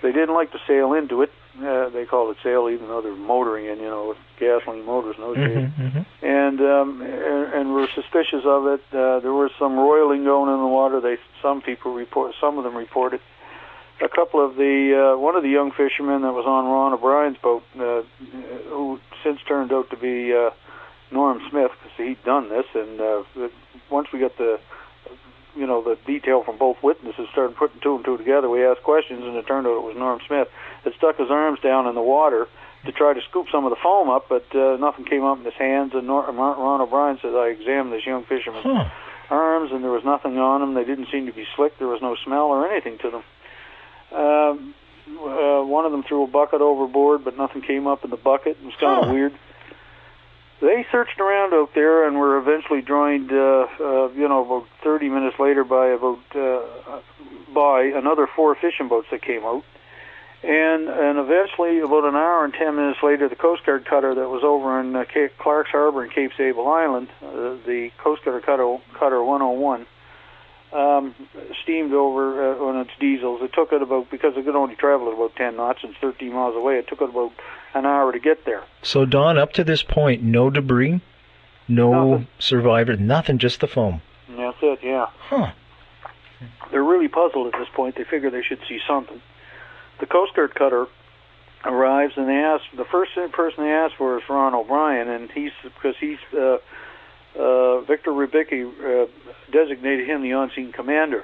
They didn't like to sail into it. They called it sail, even though they're motoring in, with gasoline motors in those days. And were suspicious of it. There was some roiling going in the water. Some of them reported. A couple of one of the young fishermen that was on Ron O'Brien's boat, who since turned out to be Norm Smith, because he'd done this. And once we got the detail from both witnesses, started putting 2 and 2 together, we asked questions, and it turned out it was Norm Smith that stuck his arms down in the water to try to scoop some of the foam up, but nothing came up in his hands. And Ron O'Brien said, I examined this young fisherman's arms, and there was nothing on them. They didn't seem to be slick. There was no smell or anything to them. One of them threw a bucket overboard, but nothing came up in the bucket. It was kind of weird. They searched around out there and were eventually joined, about 30 minutes later by another 4 fishing boats that came out. And eventually, about an hour and 10 minutes later, the Coast Guard cutter that was over in Clark's Harbour in Cape Sable Island, the Coast Guard cutter 101, steamed over on its diesels. It took it because it could only travel at about 10 knots and it's 13 miles away, it took it about an hour to get there. So, Don, up to this point, no debris, no survivors, nothing, just the foam. And that's it, yeah. They're really puzzled at this point. They figure they should see something. The Coast Guard cutter arrives, and the first person they ask for is Ron O'Brien, and because Victor Rybicki designated him the on-scene commander.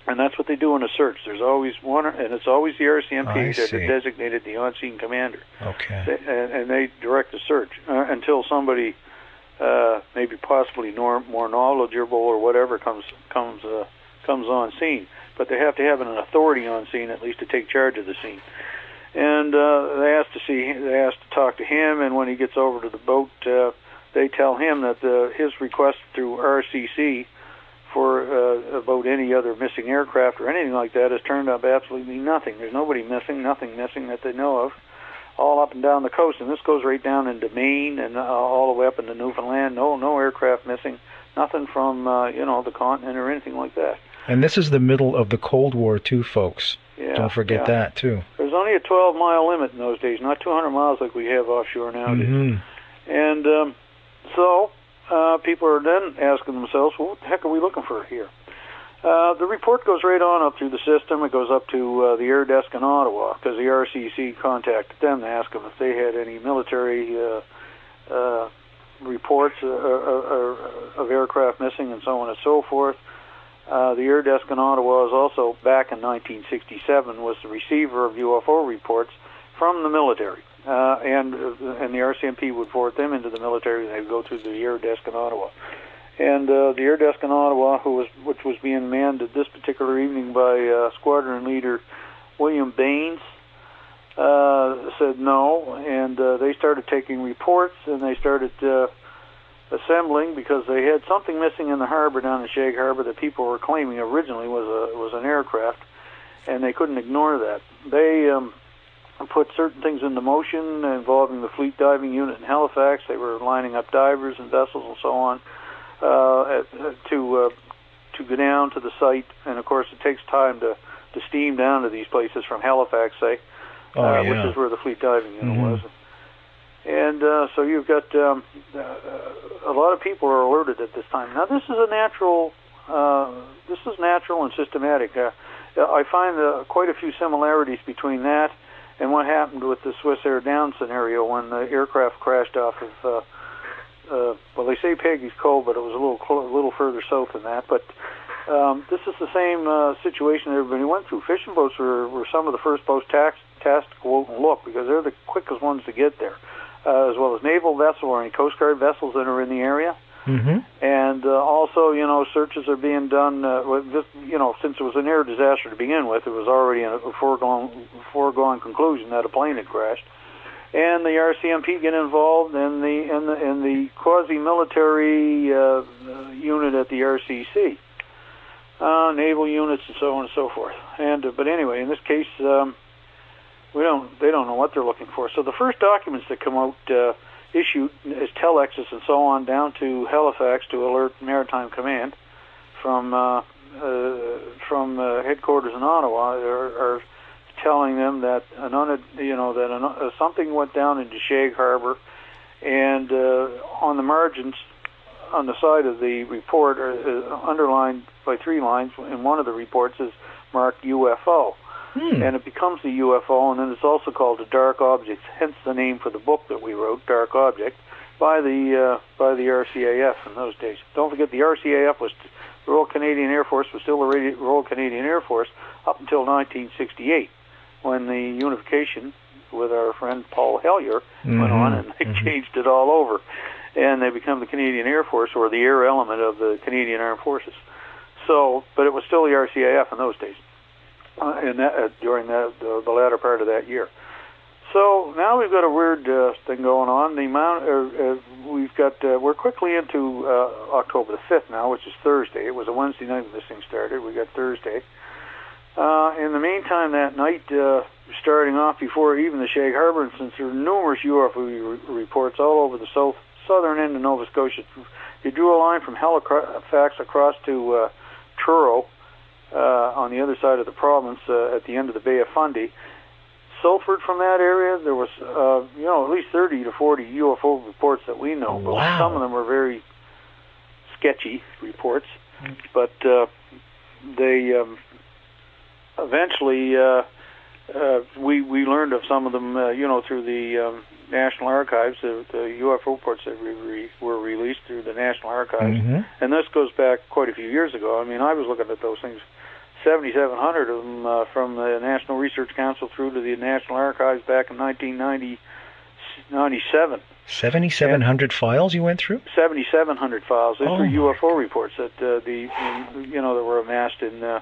And that's what they do in a search. There's always one, and it's always the RCMP that designated the on-scene commander. Okay. And they direct the search until somebody, maybe possibly more knowledgeable or whatever, comes on scene. But they have to have an authority on scene, at least to take charge of the scene. And they ask to talk to him. And when he gets over to the boat, they tell him that his request through RCC for about any other missing aircraft or anything like that has turned up absolutely nothing. There's nobody missing, nothing missing that they know of, all up and down the coast. And this goes right down into Maine and all the way up into Newfoundland. No aircraft missing, nothing from the continent or anything like that. And this is the middle of the Cold War, too, folks. Yeah, don't forget that, too. There's only a 12-mile limit in those days, not 200 miles like we have offshore nowadays. And so people are then asking themselves, well, what the heck are we looking for here? The report goes right on up through the system. It goes up to the Air Desk in Ottawa, because the RCC contacted them to ask them if they had any military reports of aircraft missing and so on and so forth. The Air Desk in Ottawa is also, back in 1967, was the receiver of UFO reports from the military. And the RCMP would forward them into the military, and they would go to the Air Desk in Ottawa. And the Air Desk in Ottawa, which was being manned at this particular evening by Squadron Leader William Baines, said no, and they started taking reports, and they started assembling because they had something missing in the harbor down in Shag Harbour that people were claiming originally was an aircraft, and they couldn't ignore that. They put certain things into motion involving the Fleet Diving Unit in Halifax. They were lining up divers and vessels and so on to go down to the site, and of course it takes time to steam down to these places from Halifax, say, which is where the Fleet Diving Unit was. And so you've got a lot of people are alerted at this time. Now this is natural and systematic. I find quite a few similarities between that and what happened with the Swiss Air Down scenario when the aircraft crashed off of, well, they say Peggy's Cove, but it was a little further south than that. But this is the same situation everybody went through. Fishing boats were some of the first boats tasked to go out and look because they're the quickest ones to get there, as well as naval vessels or any Coast Guard vessels that are in the area. And also, searches are being done. Since it was an air disaster to begin with, it was already a foregone conclusion that a plane had crashed. And the RCMP get involved, and the quasi-military unit at the RCC, naval units, and so on and so forth. And but anyway, in this case, they don't know what they're looking for. So the first documents that come out issued as telexes and so on down to Halifax to alert Maritime Command from headquarters in Ottawa are telling them that something went down into Shag Harbour, and on the margins, on the side of the report, underlined by 3 lines, in one of the reports is marked UFO. And it becomes a UFO, and then it's also called a dark object, hence the name for the book that we wrote, Dark Object, by the RCAF in those days. Don't forget, the RCAF was the Royal Canadian Air Force was still the Royal Canadian Air Force up until 1968, when the unification with our friend Paul Hellyer went on, and they changed it all over, and they become the Canadian Air Force, or the air element of the Canadian Armed Forces. So, but it was still the RCAF in those days. During the latter part of that year. So now we've got a weird thing going on. We're quickly into October the 5th now, which is Thursday. It was a Wednesday night when this thing started. We got Thursday. In the meantime, that night, starting off before even the Shag Harbour incidents, there were numerous UFO reports all over the southern end of Nova Scotia. You drew a line from Halifax across to Truro, on the other side of the province, at the end of the Bay of Fundy. Salford, from that area, there was, at least 30 to 40 UFO reports that we know. But some of them were very sketchy reports. But they eventually, we learned of some of them, through the National Archives, the UFO reports that were released through the National Archives. And this goes back quite a few years ago. I mean, I was looking at those things, 7,700 of them from the National Research Council through to the National Archives back in 1997. 7,700 files you went through? 7,700 files. These were UFO reports that that were amassed in the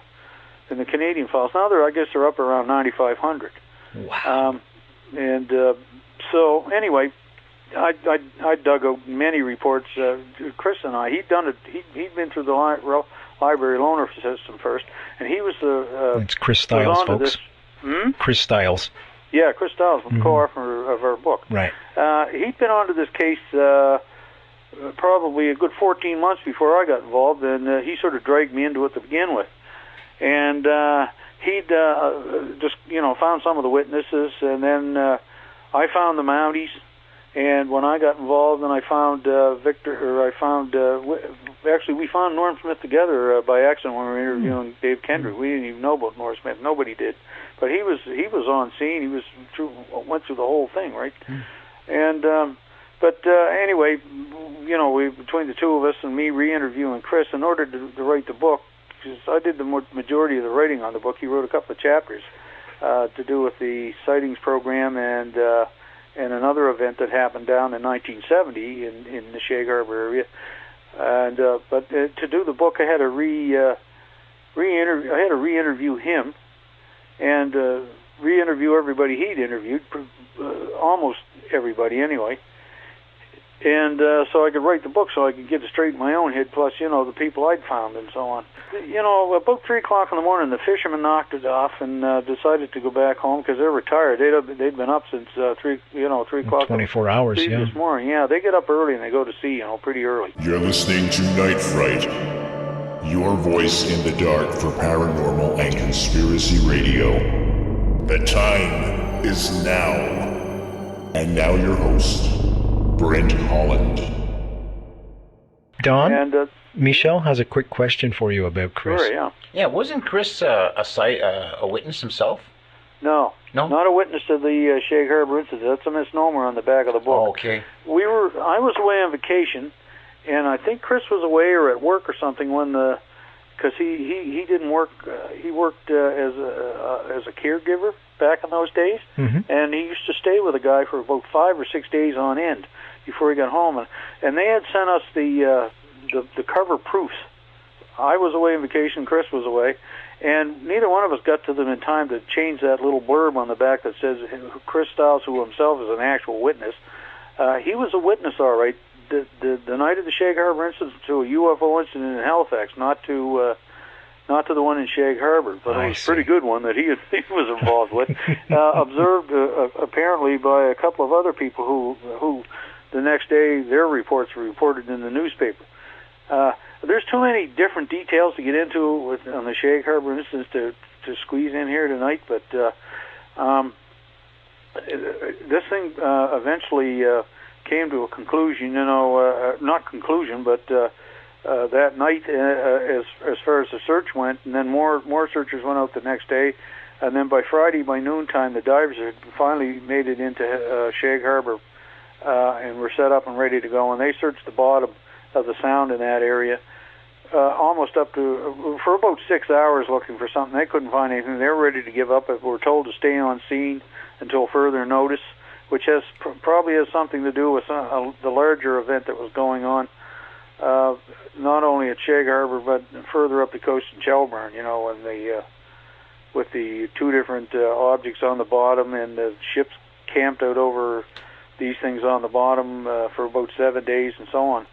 Canadian files. Now I guess they're up around 9,500. Wow. So anyway, I dug out many reports. Chris and I, he'd been through the library loaner system first, and he was the. It's Chris Stiles, folks. Chris Stiles. Yeah, Chris Stiles, co-author of our book. Right. He'd been onto this case probably a good 14 months before I got involved, and he sort of dragged me into it to begin with. And he'd just found some of the witnesses, and then I found the Mounties. And when I got involved, and I found actually we found Norm Smith together by accident when we were interviewing Dave Kendrick. We didn't even know about Norm Smith. Nobody did, but he was on scene. He went through the whole thing, right? And anyway, we between the two of us and me re-interviewing Chris in order to write the book, because I did the majority of the writing on the book. He wrote a couple of chapters to do with the Sightings program and another event that happened down in 1970 in the Shag Harbour area. And but to do the book, I had to re-interview him and re-interview everybody he'd interviewed, almost everybody anyway. And so I could write the book so I could get it straight in my own head, plus, the people I'd found and so on. About 3 o'clock in the morning, the fishermen knocked it off and decided to go back home because they're retired. They'd been up since 3 o'clock. 24 hours, yeah. This morning, yeah. They get up early and they go to sea, pretty early. You're listening to Night Fright, your voice in the dark for paranormal and conspiracy radio. The time is now. And now your host, Brent Holland. Don, and, Michelle has a quick question for you about Chris. Sure, yeah. Yeah, wasn't Chris a witness himself? No, not a witness to the Shag Harbour incident. That's a misnomer on the back of the book. Oh, okay. I was away on vacation, and I think Chris was away or at work or something because he didn't work. He worked as a caregiver back in those days, and he used to stay with a guy for about 5 or 6 days on end before he got home, and they had sent us the cover proofs. I was away on vacation, Chris was away, and neither one of us got to them in time to change that little blurb on the back that says Chris Stiles, who himself is an actual witness. He was a witness, all right, the night of the Shag Harbour incident to a UFO incident in Halifax, not to the one in Shag Harbour, but it was a pretty good one that he was involved with. Observed apparently by a couple of other people who the next day their reports were reported in the newspaper. There's too many different details to get into on the Shag Harbour instance to squeeze in here tonight, but this thing eventually came to a conclusion, not conclusion, but that night as far as the search went, and then more searchers went out the next day, and then by Friday, by noontime, the divers had finally made it into Shag Harbour and were set up and ready to go, and they searched the bottom of the sound in that area almost up to, for about 6 hours looking for something. They couldn't find anything. They were ready to give up. Were told to stay on scene until further notice, which probably has something to do with the larger event that was going on, not only at Shag Harbour but further up the coast in Shelburne, and with the 2 different objects on the bottom, and the ships camped out over these things on the bottom for about 7 days and so on.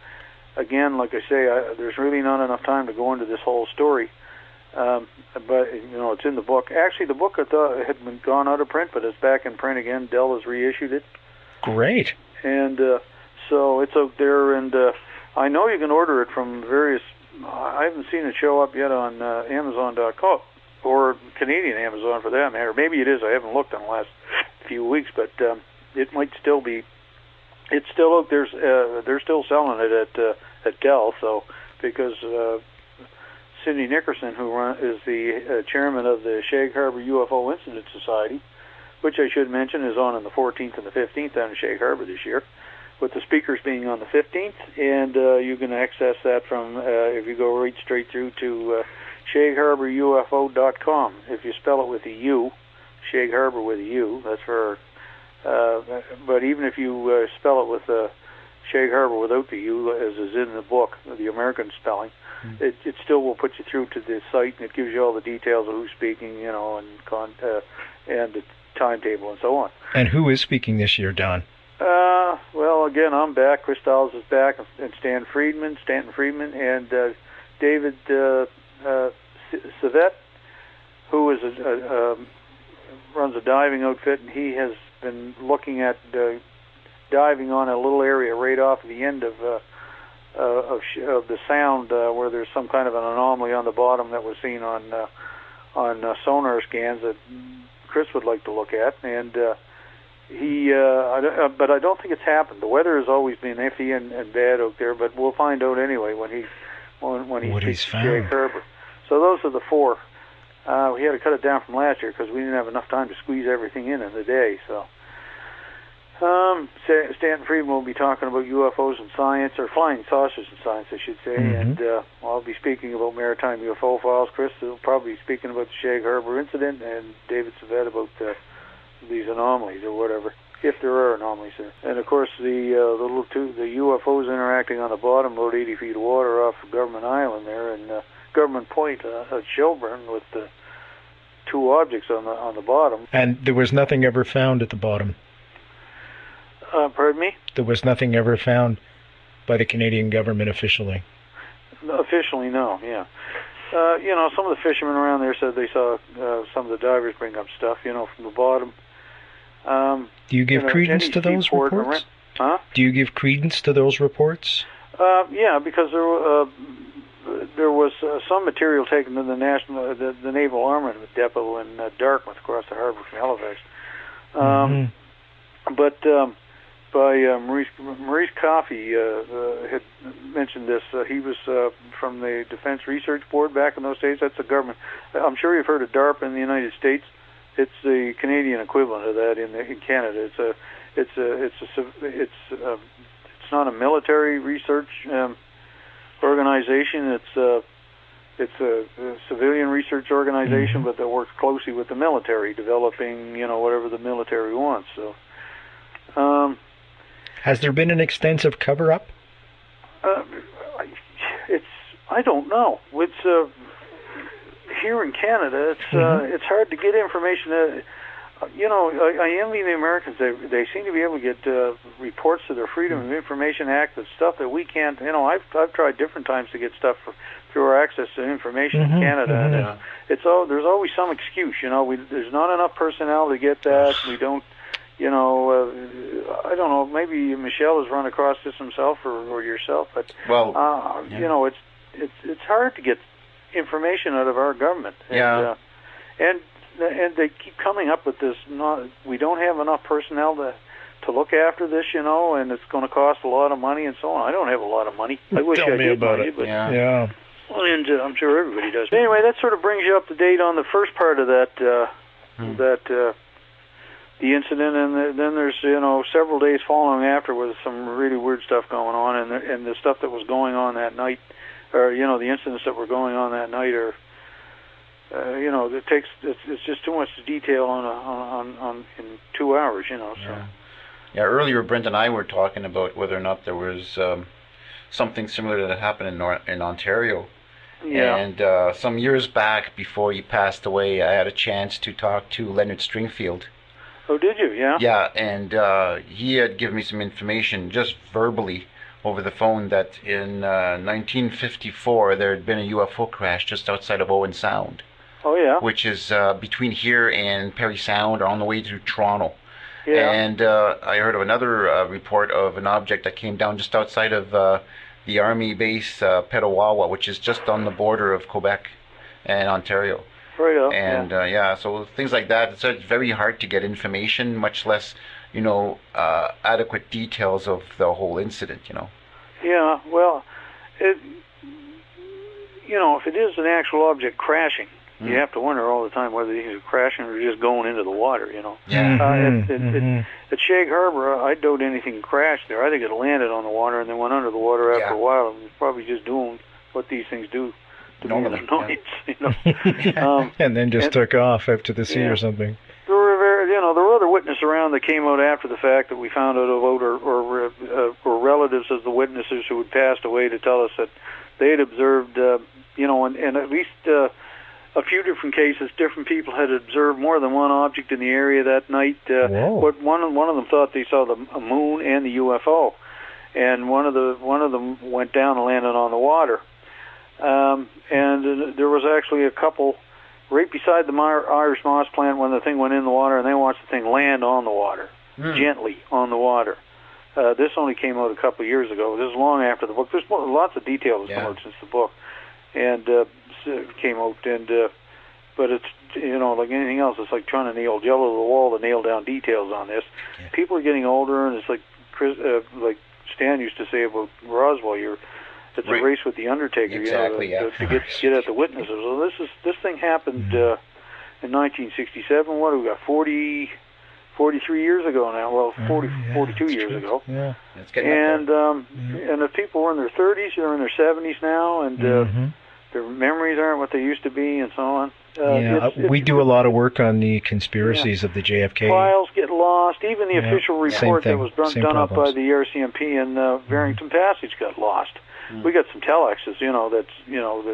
Again, like I say, there's really not enough time to go into this whole story, but it's in the book. Actually, the book I thought had been gone out of print, but it's back in print again. Dell has reissued it. Great. And so it's out there, and I know you can order it from various. I haven't seen it show up yet on Amazon.com or Canadian Amazon for that matter. Maybe it is. I haven't looked in the last few weeks, but it might still be. It's still out there. They're still selling it at Dell. So because Cindy Nickerson, who is the chairman of the Shag Harbour UFO Incident Society, which I should mention is on the 14th and the 15th down in Shag Harbour this year, with the speakers being on the 15th, and you can access that from if you go right straight through to ShagHarbourUFO.com. If you spell it with a U, Shag Harbour with a U, that's for. But even if you spell it with Shag Harbour without the U, as is in the book, the American spelling, it still will put you through to the site, and it gives you all the details of who's speaking, and the timetable and so on. And who is speaking this year, Don? Well, again, I'm back. Chris Stiles is back, and Stanton Friedman, and David Savette, who is runs a diving outfit, and he has been looking at diving on a little area right off the end of the sound where there's some kind of an anomaly on the bottom that was seen on sonar scans that Chris would like to look at, and but I don't think it's happened. The weather has always been iffy and bad out there, but we'll find out anyway when he's found. Shag Harbour. So those are the 4. We had to cut it down from last year because we didn't have enough time to squeeze everything in the day. So Stanton Friedman will be talking about UFOs and science, or flying saucers and science, I should say, and I'll be speaking about Maritime UFO files. Chris will probably be speaking about the Shag Harbour incident, and David Savette about these anomalies or whatever, if there are anomalies there. And of course, the UFOs interacting on the bottom, about 80 feet of water off of Government Island there, and Government Point at Shelburne, with the 2 objects on the bottom. And there was nothing ever found at the bottom. Pardon me? There was nothing ever found by the Canadian government officially. Officially, no. Yeah. Some of the fishermen around there said they saw some of the divers bring up stuff, from the bottom. Do you give credence to those reports? Huh? Do you give credence to those reports? Yeah, because there was some material taken to the Naval Armament Depot in Dartmouth, across the harbor from Halifax. But by Maurice Coffey had mentioned this. He was from the Defense Research Board back in those days. That's the government. I'm sure you've heard of DARPA in the United States. It's the Canadian equivalent of that in Canada. It's not a military research organization. It's a civilian research organization, but that works closely with the military, developing whatever the military wants. So, has there been an extensive cover-up? I don't know. It's here in Canada. It's hard to get information. I envy the Americans. They seem to be able to get reports to their Freedom of Information Act of stuff that we can't. I've tried different times to get stuff through our access to information in Canada, and there's always some excuse. There's not enough personnel to get that. We don't. I don't know. Maybe Michel has run across this himself or yourself, but it's hard to get information out of our government. And they keep coming up with this. We don't have enough personnel to look after this, and it's going to cost a lot of money and so on. I don't have a lot to I wish I did money, but yeah. Well, and I'm sure everybody does. But anyway, that sort of brings you up to date on the first part of that the incident, and then there's several days following after with some really weird stuff going on, and the stuff that was going on that night, or the incidents that were going on that night are. It's just too much detail in 2 hours, So. Yeah. Earlier, Brent and I were talking about whether or not there was something similar that happened in Ontario. Yeah. And some years back, before he passed away, I had a chance to talk to Leonard Stringfield. Oh, did you? Yeah. Yeah, and he had given me some information just verbally over the phone that in 1954 there had been a UFO crash just outside of Owen Sound. Oh, yeah. Which is between here and Parry Sound, or on the way to Toronto. Yeah. And I heard of another report of an object that came down just outside of the Army base, Petawawa, which is just on the border of Quebec and Ontario. Right up. And so things like that. It's very hard to get information, much less, adequate details of the whole incident. Yeah. Well, if it is an actual object crashing. You have to wonder all the time whether these are crashing or just going into the water, Yeah. At Shag Harbour, I doubt anything crashed there. I think it landed on the water and then went under the water after a while. And it's probably just doing what these things do to be annoyance, and then just took off up to the sea or something. There were other witnesses around that came out after the fact that we found out about, or relatives of the witnesses who had passed away to tell us that they had observed, and at least a few different cases, different people had observed more than one object in the area that night. One of them thought they saw a moon and the UFO, and one of them went down and landed on the water. And there was actually a couple right beside the Irish moss plant when the thing went in the water, and they watched the thing land on the water, gently on the water. This only came out a couple of years ago. This is long after the book. There's lots of details come out since the book, and came out. And but it's like anything else, it's like trying to nail jello to the wall to nail down details on this. Yeah. People are getting older, and it's like like Stan used to say about Roswell. It's a race with the Undertaker, exactly, to get at the witnesses. So this thing happened in 1967. What do we got? 43 years ago now. Well, 42 years ago. Yeah, it's getting up there. And if people were in their 30s, they're in their 70s now, and their memories aren't what they used to be, and so on. We do a lot of work on the conspiracies of the JFK. Files get lost. Even the official report that was done up by the RCMP in Barrington Passage got lost. We got some telexes,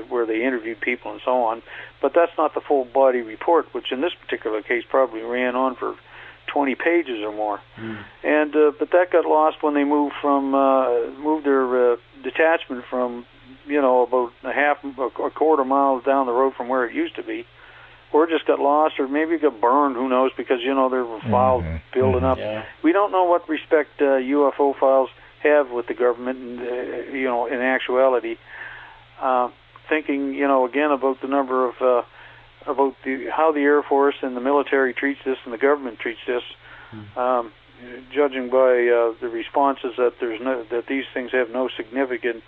where they interviewed people and so on, but that's not the full body report, which in this particular case probably ran on for 20 pages or more. And but that got lost when they moved their detachment from, about a quarter mile down the road from where it used to be, or it just got lost, or maybe it got burned. Who knows? Because there were files building up. Yeah. We don't know what respect UFO files have with the government, and in actuality, thinking again about the number of about how the Air Force and the military treats this and the government treats this. Judging by the responses that these things have no significant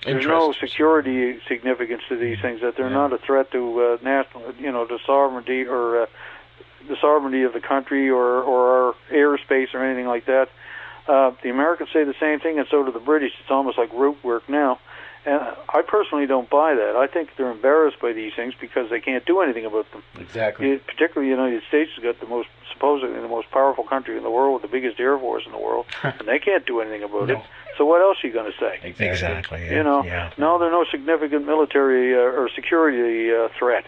there's no security significance to these things, that they're not a threat to national, to sovereignty or the sovereignty of the country or our airspace or anything like that. The Americans say the same thing, and so do the British. It's almost like rote work now. And I personally don't buy that. I think they're embarrassed by these things because they can't do anything about them. Exactly. Particularly the United States has got supposedly the most powerful country in the world with the biggest air force in the world, and they can't do anything about it. So what else are you going to say? Exactly. No, there's no significant military or security threat.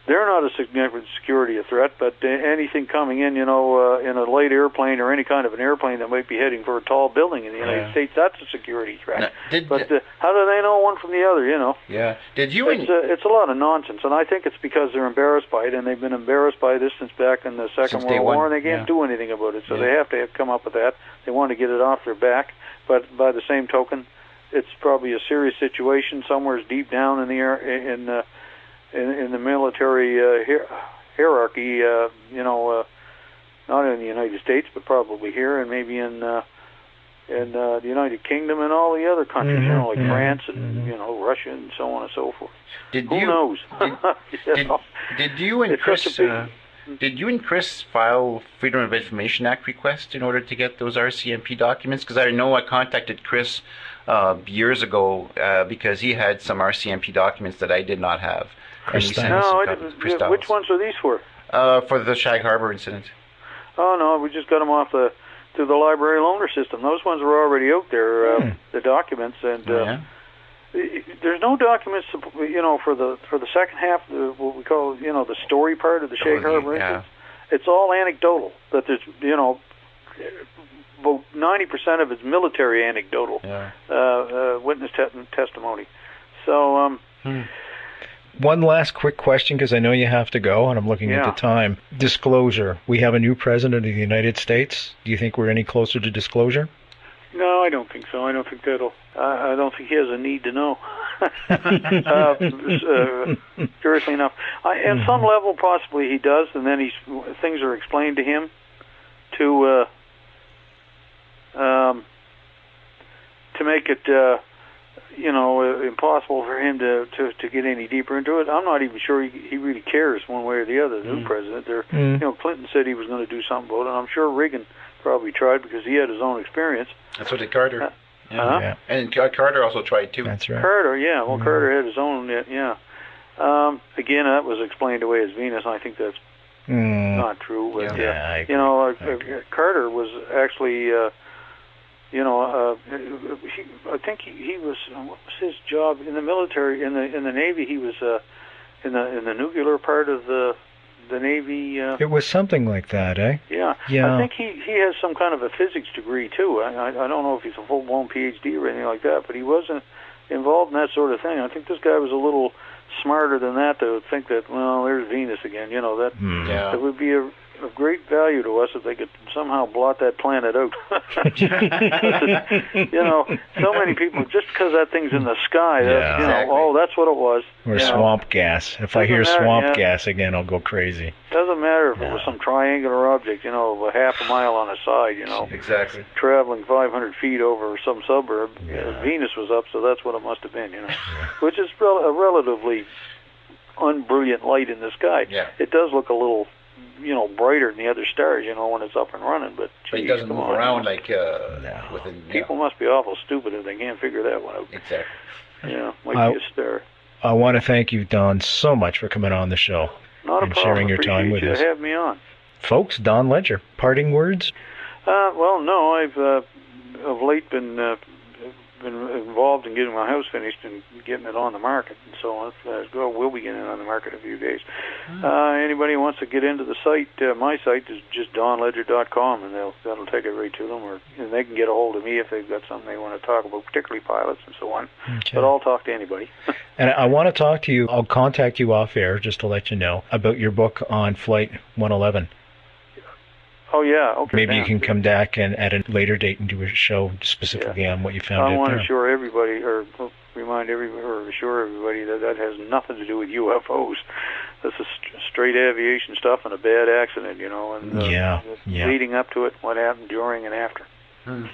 They're not a significant security threat, but anything coming in, in a light airplane or any kind of an airplane that might be heading for a tall building in the United States, that's a security threat. Now, how do they know one from the other, Yeah. It's a lot of nonsense, and I think it's because they're embarrassed by it, and they've been embarrassed by this since back in the Second World War, and they can't do anything about it, so they have to come up with that. They want to get it off their back, but by the same token, it's probably a serious situation somewhere deep down in the air, in the military hierarchy, not in the United States, but probably here, and maybe in the United Kingdom and all the other countries, like France and Russia and so on and so forth. Who knows? Did you and Chris file Freedom of Information Act requests in order to get those RCMP documents? Because I know I contacted Chris years ago because he had some RCMP documents that I did not have. Which ones are these for? For the Shag Harbour incident. Oh, no, we just got them off through the library loaner system. Those ones were already out there, the documents, and there's no documents, for the second half, what we call, the story part of the Shag Harbour incident. It's all anecdotal. That there's, about 90% of it's military anecdotal witness testimony. So. One last quick question, because I know you have to go, and I'm looking at the time. Disclosure. We have a new president of the United States. Do you think we're any closer to disclosure? No, I don't think so. I don't think I don't think he has a need to know. Curiously enough, at some level, possibly he does, and then things are explained to him to make it. Impossible for him to get any deeper into it. I'm not even sure he really cares one way or the other, the new president. Clinton said he was going to do something about it, and I'm sure Reagan probably tried because he had his own experience. That's what Carter. And Carter also tried too. That's right. Carter, well, Carter had his own, again, that was explained away as Venus, and I think that's not true. But, I agree. Carter was actually... I think he was. What was his job in the military? In the Navy, he was in the nuclear part of the Navy. It was something like that, eh? Yeah. I think he has some kind of a physics degree too. I don't know if he's a full-blown PhD or anything like that, but he wasn't involved in that sort of thing. I think this guy was a little smarter than that to think that, well, there's Venus again. That would be of great value to us if they could somehow blot that planet out. So many people, just because that thing's in the sky, that's what it was. Or swamp gas. If I hear swamp gas again, I'll go crazy. Doesn't matter if it was some triangular object, of a half a mile on a side, Exactly. Traveling 500 feet over some suburb. Venus was up, so that's what it must have been, Which is a relatively unbrilliant light in the sky. Yeah. It does look a little... brighter than the other stars, when it's up and running. But it doesn't move around like people must be awful stupid if they can't figure that one out. Exactly. Might be a star. I want to thank you, Don, so much for coming on the show. Not a and problem. Sharing your time with us. To have me on. Folks, Don Ledger, parting words? Well, no, I've of late been been involved in getting my house finished and getting it on the market and so on. We'll be getting it on the market in a few days. Anybody who wants to get into the site, my site is just donledger.com, and that'll take it right to them, and they can get a hold of me if they've got something they want to talk about, particularly pilots and so on. Okay. But I'll talk to anybody. And I want to talk to you. I'll contact you off air just to let you know about your book on Flight 111. Oh, yeah. Okay. Maybe you can come back and at a later date and do a show specifically on what you found out there. I want to assure everybody, or remind everybody, or assure everybody that has nothing to do with UFOs. This is straight aviation stuff and a bad accident, and leading up to it, what happened during and after.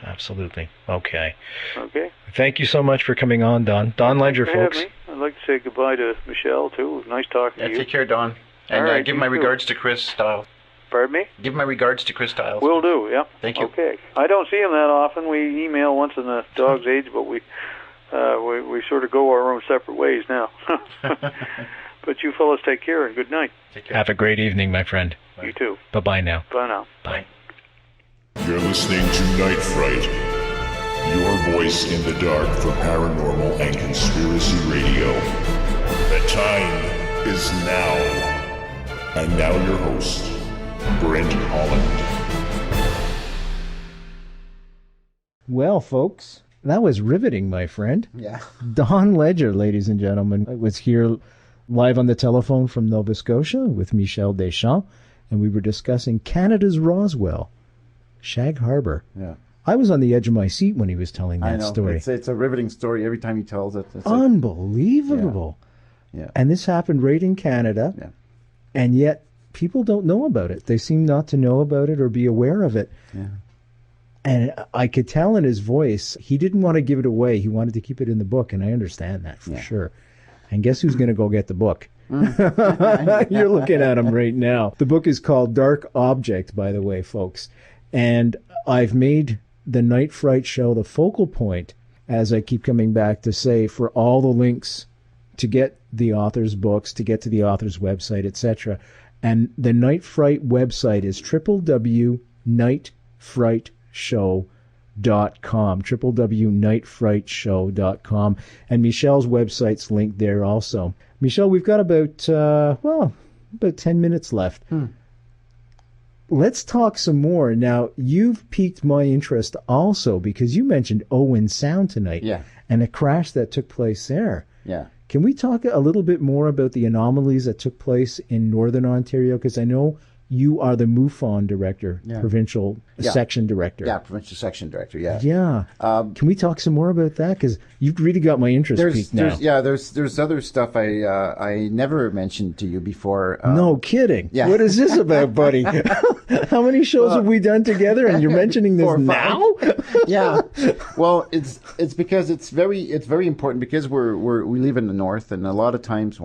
Absolutely. Okay. Okay. Thank you so much for coming on, Don. Don Ledger, folks. I'd like to say goodbye to Michelle, too. It was nice talking to you. Take care, Don. And give my regards to Chris Stiles. Pardon me? Give my regards to Chris Stiles. Will do, yeah. Thank you. Okay. I don't see him that often. We email once in the dog's age, but we sort of go our own separate ways now. But you fellas take care and good night. Take care. Have a great evening, my friend. Bye. You too. Bye-bye now. Bye now. Bye. You're listening to Night Fright, your voice in the dark for paranormal and conspiracy radio. The time is now. And now your host, Brent Holland. Well, folks, that was riveting, my friend. Yeah. Don Ledger, ladies and gentlemen, was here live on the telephone from Nova Scotia with Michel Deschamps, and we were discussing Canada's Roswell, Shag Harbour. Yeah. I was on the edge of my seat when he was telling that story. It's a riveting story every time he tells it. It's unbelievable. Yeah. And this happened right in Canada. Yeah. And yet people don't know about it. They seem not to know about it or be aware of it. Yeah. And I could tell in his voice, he didn't want to give it away. He wanted to keep it in the book, and I understand that for sure. And guess who's going to go get the book? You're looking at him right now. The book is called Dark Object, by the way, folks. And I've made the Night Fright show the focal point, as I keep coming back to say, for all the links to get the author's books, to get to the author's website, etc. And the Night Fright website is www.nightfrightshow.com, www.nightfrightshow.com, and Michelle's website's linked there also. Michelle, we've got about 10 minutes left. Let's talk some more. Now, you've piqued my interest also because you mentioned Owen Sound tonight and a crash that took place there. Yeah. Can we talk a little bit more about the anomalies that took place in Northern Ontario? Because I know you are the MUFON director, provincial section director. Yeah, provincial section director, yeah. Yeah. Can we talk some more about that? Because you've really got my interest peaked now. There's other stuff I never mentioned to you before. No kidding. Yeah. What is this about, buddy? How many shows have we done together, and you're mentioning this now? Yeah. Well, it's because it's very important because we live in the north, and a lot of times,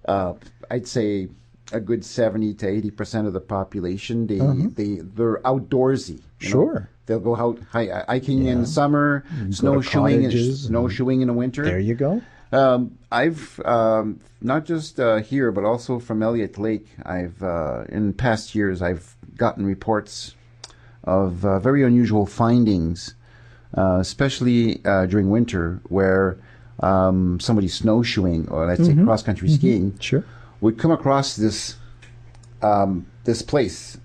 I'd say a good 70 to 80% of the population, they're outdoorsy. Sure. They'll go out hiking in summer, snowshoeing in the winter. There you go. I've not just here, but also from Elliott Lake. I've in past years I've gotten reports of very unusual findings, especially during winter, where somebody's snowshoeing or let's say cross country skiing. Sure. We come across this place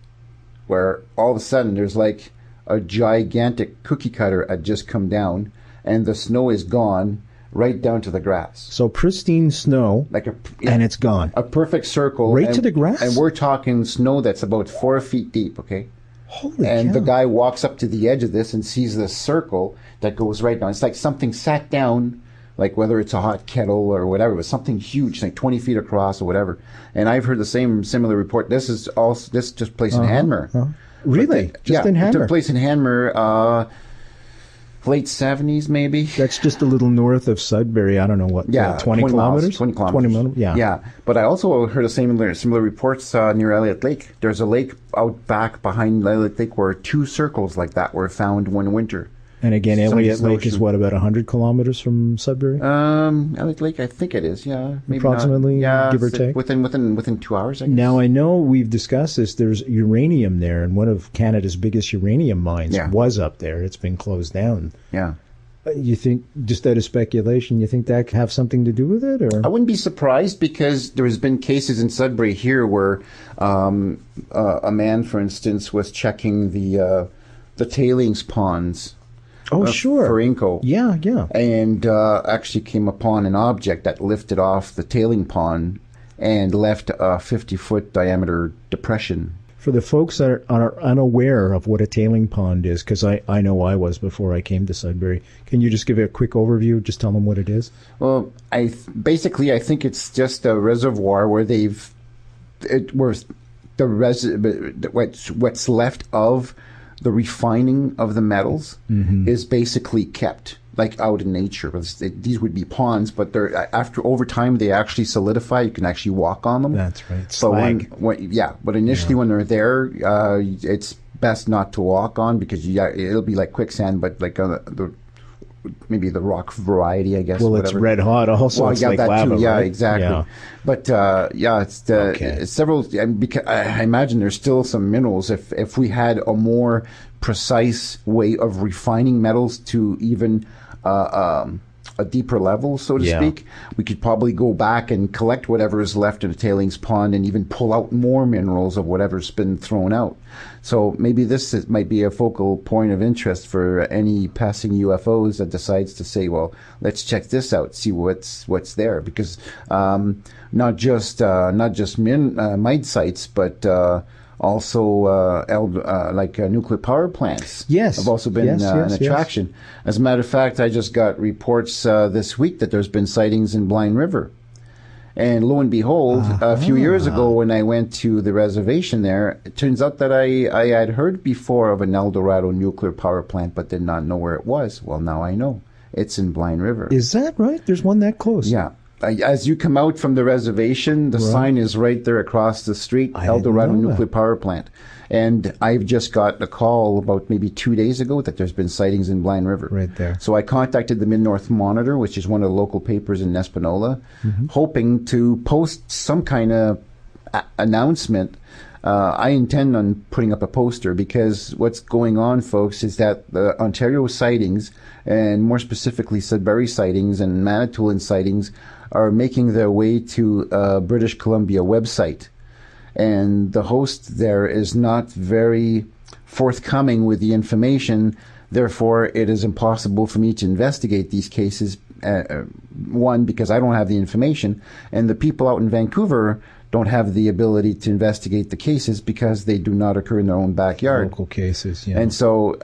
where all of a sudden there's like a gigantic cookie cutter had just come down, and the snow is gone right down to the grass. So pristine snow, and it's gone. A perfect circle. Right to the grass? And we're talking snow that's about 4 feet deep, okay? Holy And cow. the guy walks up to the edge of this and sees this circle that goes right down. It's like something sat down, like whether it's a hot kettle or whatever, but something huge, like 20 feet across or whatever. And I've heard the similar report. This took place in Hanmer. Really? In Hanmer? It took place in Hanmer, late 70s maybe. That's just a little north of Sudbury. I don't know what. 20 kilometers? 20 kilometers. 20 miles, Yeah. But I also heard similar reports near Elliott Lake. There's a lake out back behind Elliott Lake where 2 circles like that were found one winter. And again, Elliott Lake is what, about 100 kilometers from Sudbury? Elliott Lake, I think it is, yeah. Maybe approximately, give or take? Within 2 hours, I guess. Now, I know we've discussed this. There's uranium there, and one of Canada's biggest uranium mines was up there. It's been closed down. Yeah. You think, just out of speculation, you think that could have something to do with it? Or I wouldn't be surprised, because there's been cases in Sudbury here where a man, for instance, was checking the tailings ponds. Oh, sure. For Inco. Yeah, yeah. And actually came upon an object that lifted off the tailing pond and left a 50-foot diameter depression. For the folks that are unaware of what a tailing pond is, because I know I was before I came to Sudbury, can you just give it a quick overview? Just tell them what it is. Well, I think it's just a reservoir where what's left of the refining of the metals is basically kept, like, out in nature. These would be ponds, but over time they actually solidify. You can actually walk on them. That's right. Slag. But initially when they're there, it's best not to walk on, because it'll be like quicksand, but like maybe the rock variety, I guess. Well, whatever. It's red hot also. Well, it's like that lava, too. Yeah, right? exactly. Yeah. But it's several. Because I imagine there's still some minerals. If we had a more precise way of refining metals to even a deeper level, so to speak, we could probably go back and collect whatever is left in a tailings pond and even pull out more minerals of whatever's been thrown out. So maybe might be a focal point of interest for any passing UFOs that decides to say, well, let's check this out, see what's there, because not just mine sites, but also nuclear power plants have also been an attraction. As a matter of fact, I just got reports this week that there's been sightings in Blind River. And lo and behold, a few years ago when I went to the reservation there, it turns out that I had heard before of an El Dorado nuclear power plant, but did not know where it was. Well, now I know. It's in Blind River. Is that right? There's one that close? Yeah. As you come out from the reservation, the sign is right there across the street, El Dorado Nuclear Power Plant. And I've just got a call about maybe 2 days ago that there's been sightings in Blind River. Right there. So I contacted the Mid-North Monitor, which is one of the local papers in Espanola, hoping to post some kind of announcement. I intend on putting up a poster, because what's going on, folks, is that the Ontario sightings, and more specifically Sudbury sightings and Manitoulin sightings, are making their way to British Columbia website. And the host there is not very forthcoming with the information. Therefore, it is impossible for me to investigate these cases. One, because I don't have the information, and the people out in Vancouver don't have the ability to investigate the cases because they do not occur in their own backyard. Local cases, yeah. And so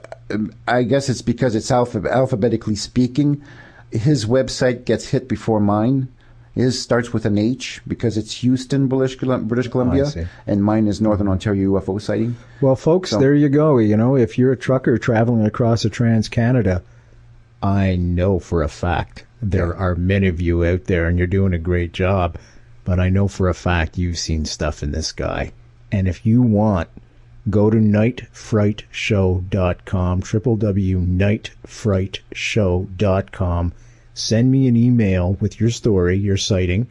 I guess it's because it's alphabetically speaking. His website gets hit before mine. His starts with an H because it's Houston, British Columbia, and mine is Northern Ontario UFO sighting. Well, folks, there you go. You know, if you're a trucker traveling across a Trans-Canada, I know for a fact there are many of you out there, and you're doing a great job, but I know for a fact you've seen stuff in the sky. And if you want, go to nightfrightshow.com, www.nightfrightshow.com. Send me an email with your story, your sighting,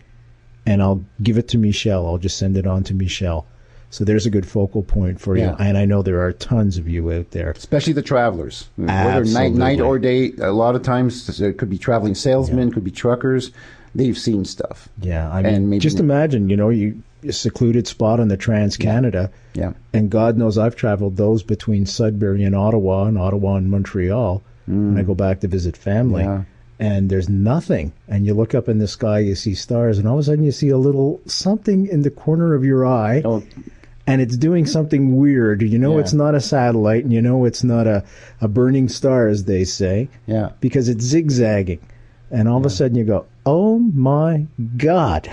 and I'll give it to Michelle. I'll just send it on to Michelle. So there's a good focal point for you. And I know there are tons of you out there. Especially the travelers. Absolutely. Whether night or day, a lot of times it could be traveling salesmen, could be truckers. They've seen stuff. Yeah, I mean, just imagine, you know, a secluded spot on the Trans-Canada. Yeah. And God knows I've traveled those between Sudbury and Ottawa and Montreal when I go back to visit family. Yeah. And there's nothing. And you look up in the sky, you see stars, and all of a sudden you see a little something in the corner of your eye. Oh. And it's doing something weird. You know it's not a satellite, and you know it's not a burning star, as they say. Yeah. Because it's zigzagging. And all of a sudden you go, oh my God.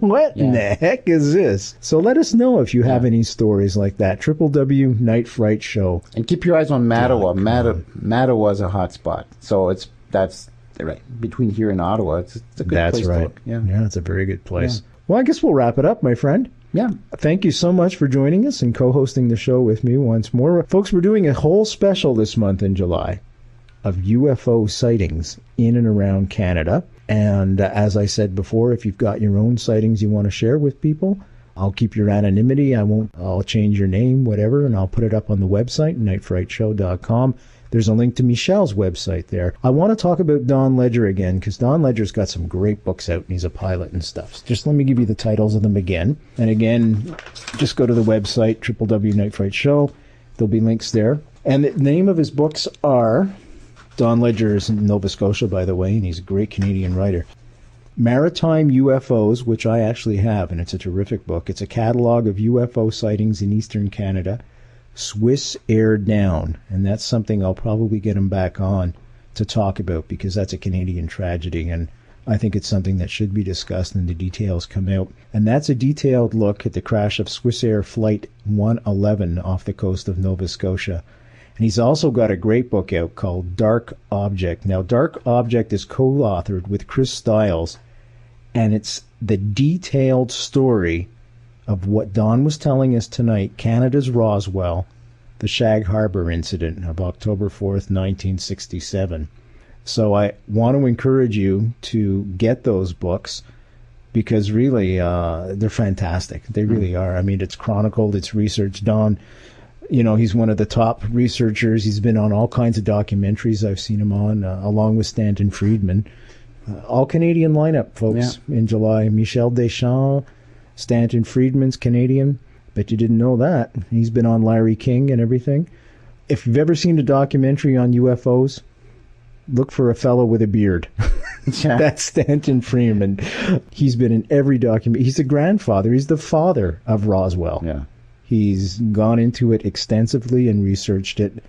What in the heck is this? So let us know if you have any stories like that. www.nightfrightshow. And keep your eyes on Mattawa. Mattawa is a hot spot. So that's right between here and Ottawa. It's a good place to look. Yeah, it's a very good place. Yeah. Well, I guess we'll wrap it up, my friend. Yeah. Thank you so much for joining us and co-hosting the show with me once more. Folks, we're doing a whole special this month in July of UFO sightings in and around Canada. And as I said before, if you've got your own sightings you want to share with people, I'll keep your anonymity. I'll change your name, whatever, and I'll put it up on the website, nightfrightshow.com. There's a link to Michelle's website there. I want to talk about Don Ledger again, because Don Ledger's got some great books out, and he's a pilot and stuff. So just let me give you the titles of them again. And again, just go to the website, www.nightfrightshow. There'll be links there. And the name of his books are, Don Ledger is in Nova Scotia, by the way, and he's a great Canadian writer. Maritime UFOs, which I actually have, and it's a terrific book. It's a catalog of UFO sightings in eastern Canada. Swiss Air Down, and that's something I'll probably get him back on to talk about, because that's a Canadian tragedy, and I think it's something that should be discussed and the details come out. And that's a detailed look at the crash of Swiss Air Flight 111 off the coast of Nova Scotia. And he's also got a great book out called Dark Object. Now, Dark Object is co-authored with Chris Stiles, and it's the detailed story of what Don was telling us tonight, Canada's Roswell, the Shag Harbour incident of October 4th, 1967. So I want to encourage you to get those books, because really they're fantastic. They really are. I mean, it's chronicled, it's researched. Don, you know, he's one of the top researchers. He's been on all kinds of documentaries I've seen him on, along with Stanton Friedman. All Canadian lineup, folks, in July. Michel Deschamps, Stanton Friedman's Canadian. Bet you didn't know that. He's been on Larry King and everything. If you've ever seen a documentary on UFOs, look for a fellow with a beard. That's Stanton Friedman. He's been in every document. He's the grandfather. He's the father of Roswell. Yeah. He's gone into it extensively and researched it.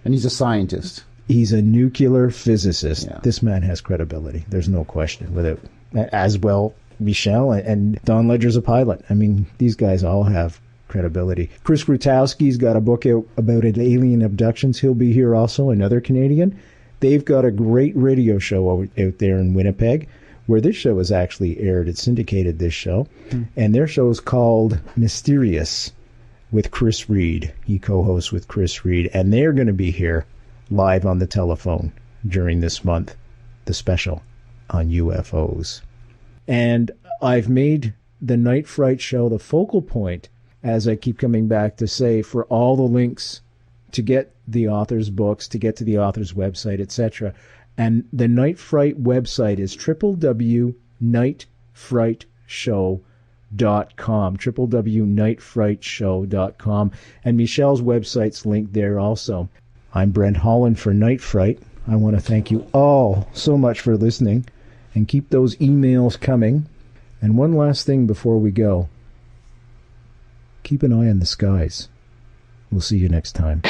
And he's a scientist. He's a nuclear physicist. Yeah. This man has credibility. There's no question. Without, as well, Michelle and Don Ledger's a pilot. I mean, these guys all have credibility. Chris Grutowski's got a book out about alien abductions. He'll be here also, another Canadian. They've got a great radio show out there in Winnipeg, where this show is actually aired. It's syndicated, this show. And their show is called Mysterious with Chris Reed. He co-hosts with Chris Reed. And they're going to be here live on the telephone during this month, the special on UFOs. And I've made the Night Fright show the focal point, as I keep coming back to say, for all the links to get the author's books, to get to the author's website, etc. And the Night Fright website is www.nightfrightshow.com, www.nightfrightshow.com. And Michelle's website's linked there also. I'm Brent Holland for Night Fright. I want to thank you all so much for listening, and keep those emails coming. And one last thing before we go. Keep an eye on the skies. We'll see you next time.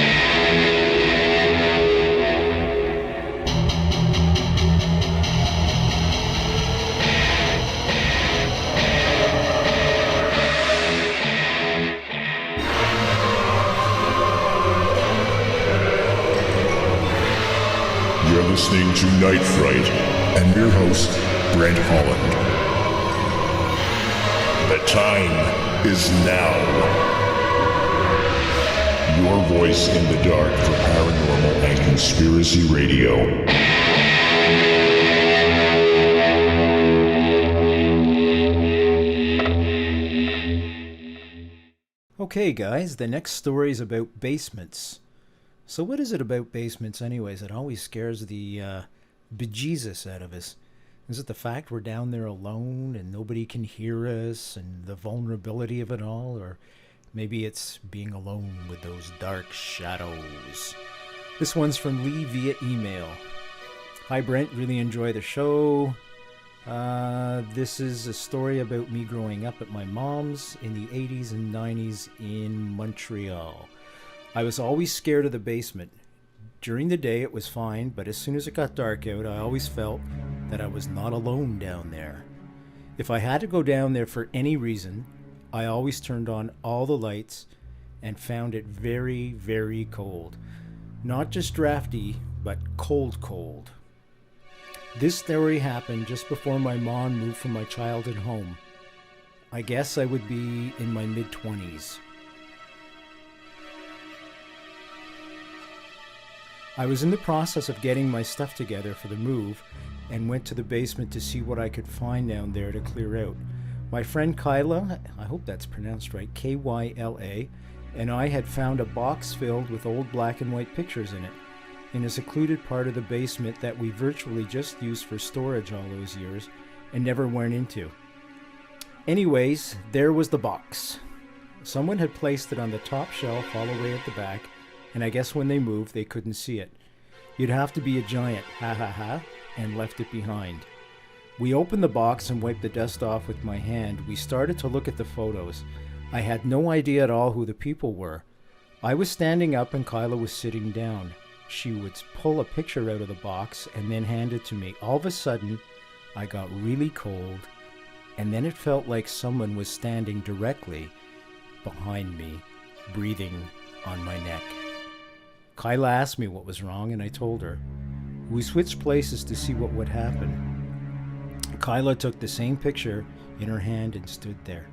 You're listening to Night Fright, and your host, Brent Holland. The time is now. Your voice in the dark for paranormal and conspiracy radio. Okay, guys, the next story is about basements. So what is it about basements anyways that always scares the bejesus out of us? Is it the fact we're down there alone and nobody can hear us and the vulnerability of it all? Or maybe it's being alone with those dark shadows? This one's from Lee via email. Hi Brent, really enjoy the show. This is a story about me growing up at my mom's in the 80s and 90s in Montreal. I was always scared of the basement. During the day it was fine, but as soon as it got dark out, I always felt that I was not alone down there. If I had to go down there for any reason, I always turned on all the lights and found it very, very cold. Not just drafty, but cold. This story happened just before my mom moved from my childhood home. I guess I would be in my mid-20s. I was in the process of getting my stuff together for the move and went to the basement to see what I could find down there to clear out. My friend Kyla, I hope that's pronounced right, Kyla, and I had found a box filled with old black and white pictures in it. in a secluded part of the basement that we virtually just used for storage all those years and never went into. Anyways, there was the box. Someone had placed it on the top shelf all the way at the back, and I guess when they moved, they couldn't see it. You'd have to be a giant, ha ha ha, and left it behind. We opened the box and wiped the dust off with my hand. We started to look at the photos. I had no idea at all who the people were. I was standing up and Kyla was sitting down. She would pull a picture out of the box and then hand it to me. All of a sudden, I got really cold, and then it felt like someone was standing directly behind me, breathing on my neck. Kyla asked me what was wrong, and I told her. We switched places to see what would happen. Kyla took the same picture in her hand and stood there.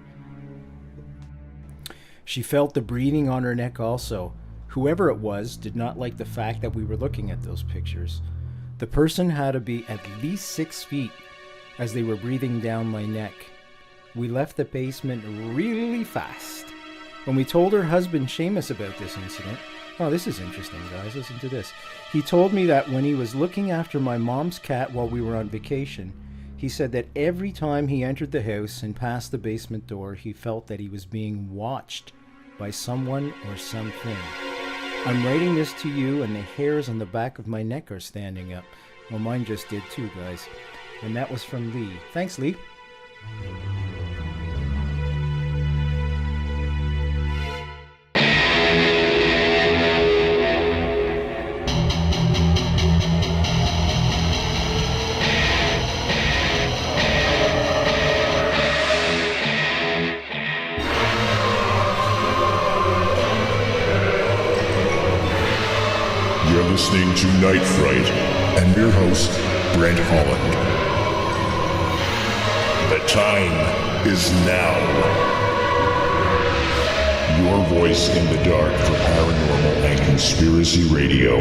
She felt the breathing on her neck also. Whoever it was did not like the fact that we were looking at those pictures. The person had to be at least 6 feet as they were breathing down my neck. We left the basement really fast. When we told her husband Seamus about this incident, oh, this is interesting, guys, listen to this. He told me that when he was looking after my mom's cat while we were on vacation, he said that every time he entered the house and passed the basement door, he felt that he was being watched by someone or something. I'm writing this to you, and the hairs on the back of my neck are standing up. Well, mine just did too, guys. And that was from Lee. Thanks, Lee. You're listening to Night Fright and your host, Brent Holland. The time is now. Your voice in the dark for paranormal and conspiracy radio.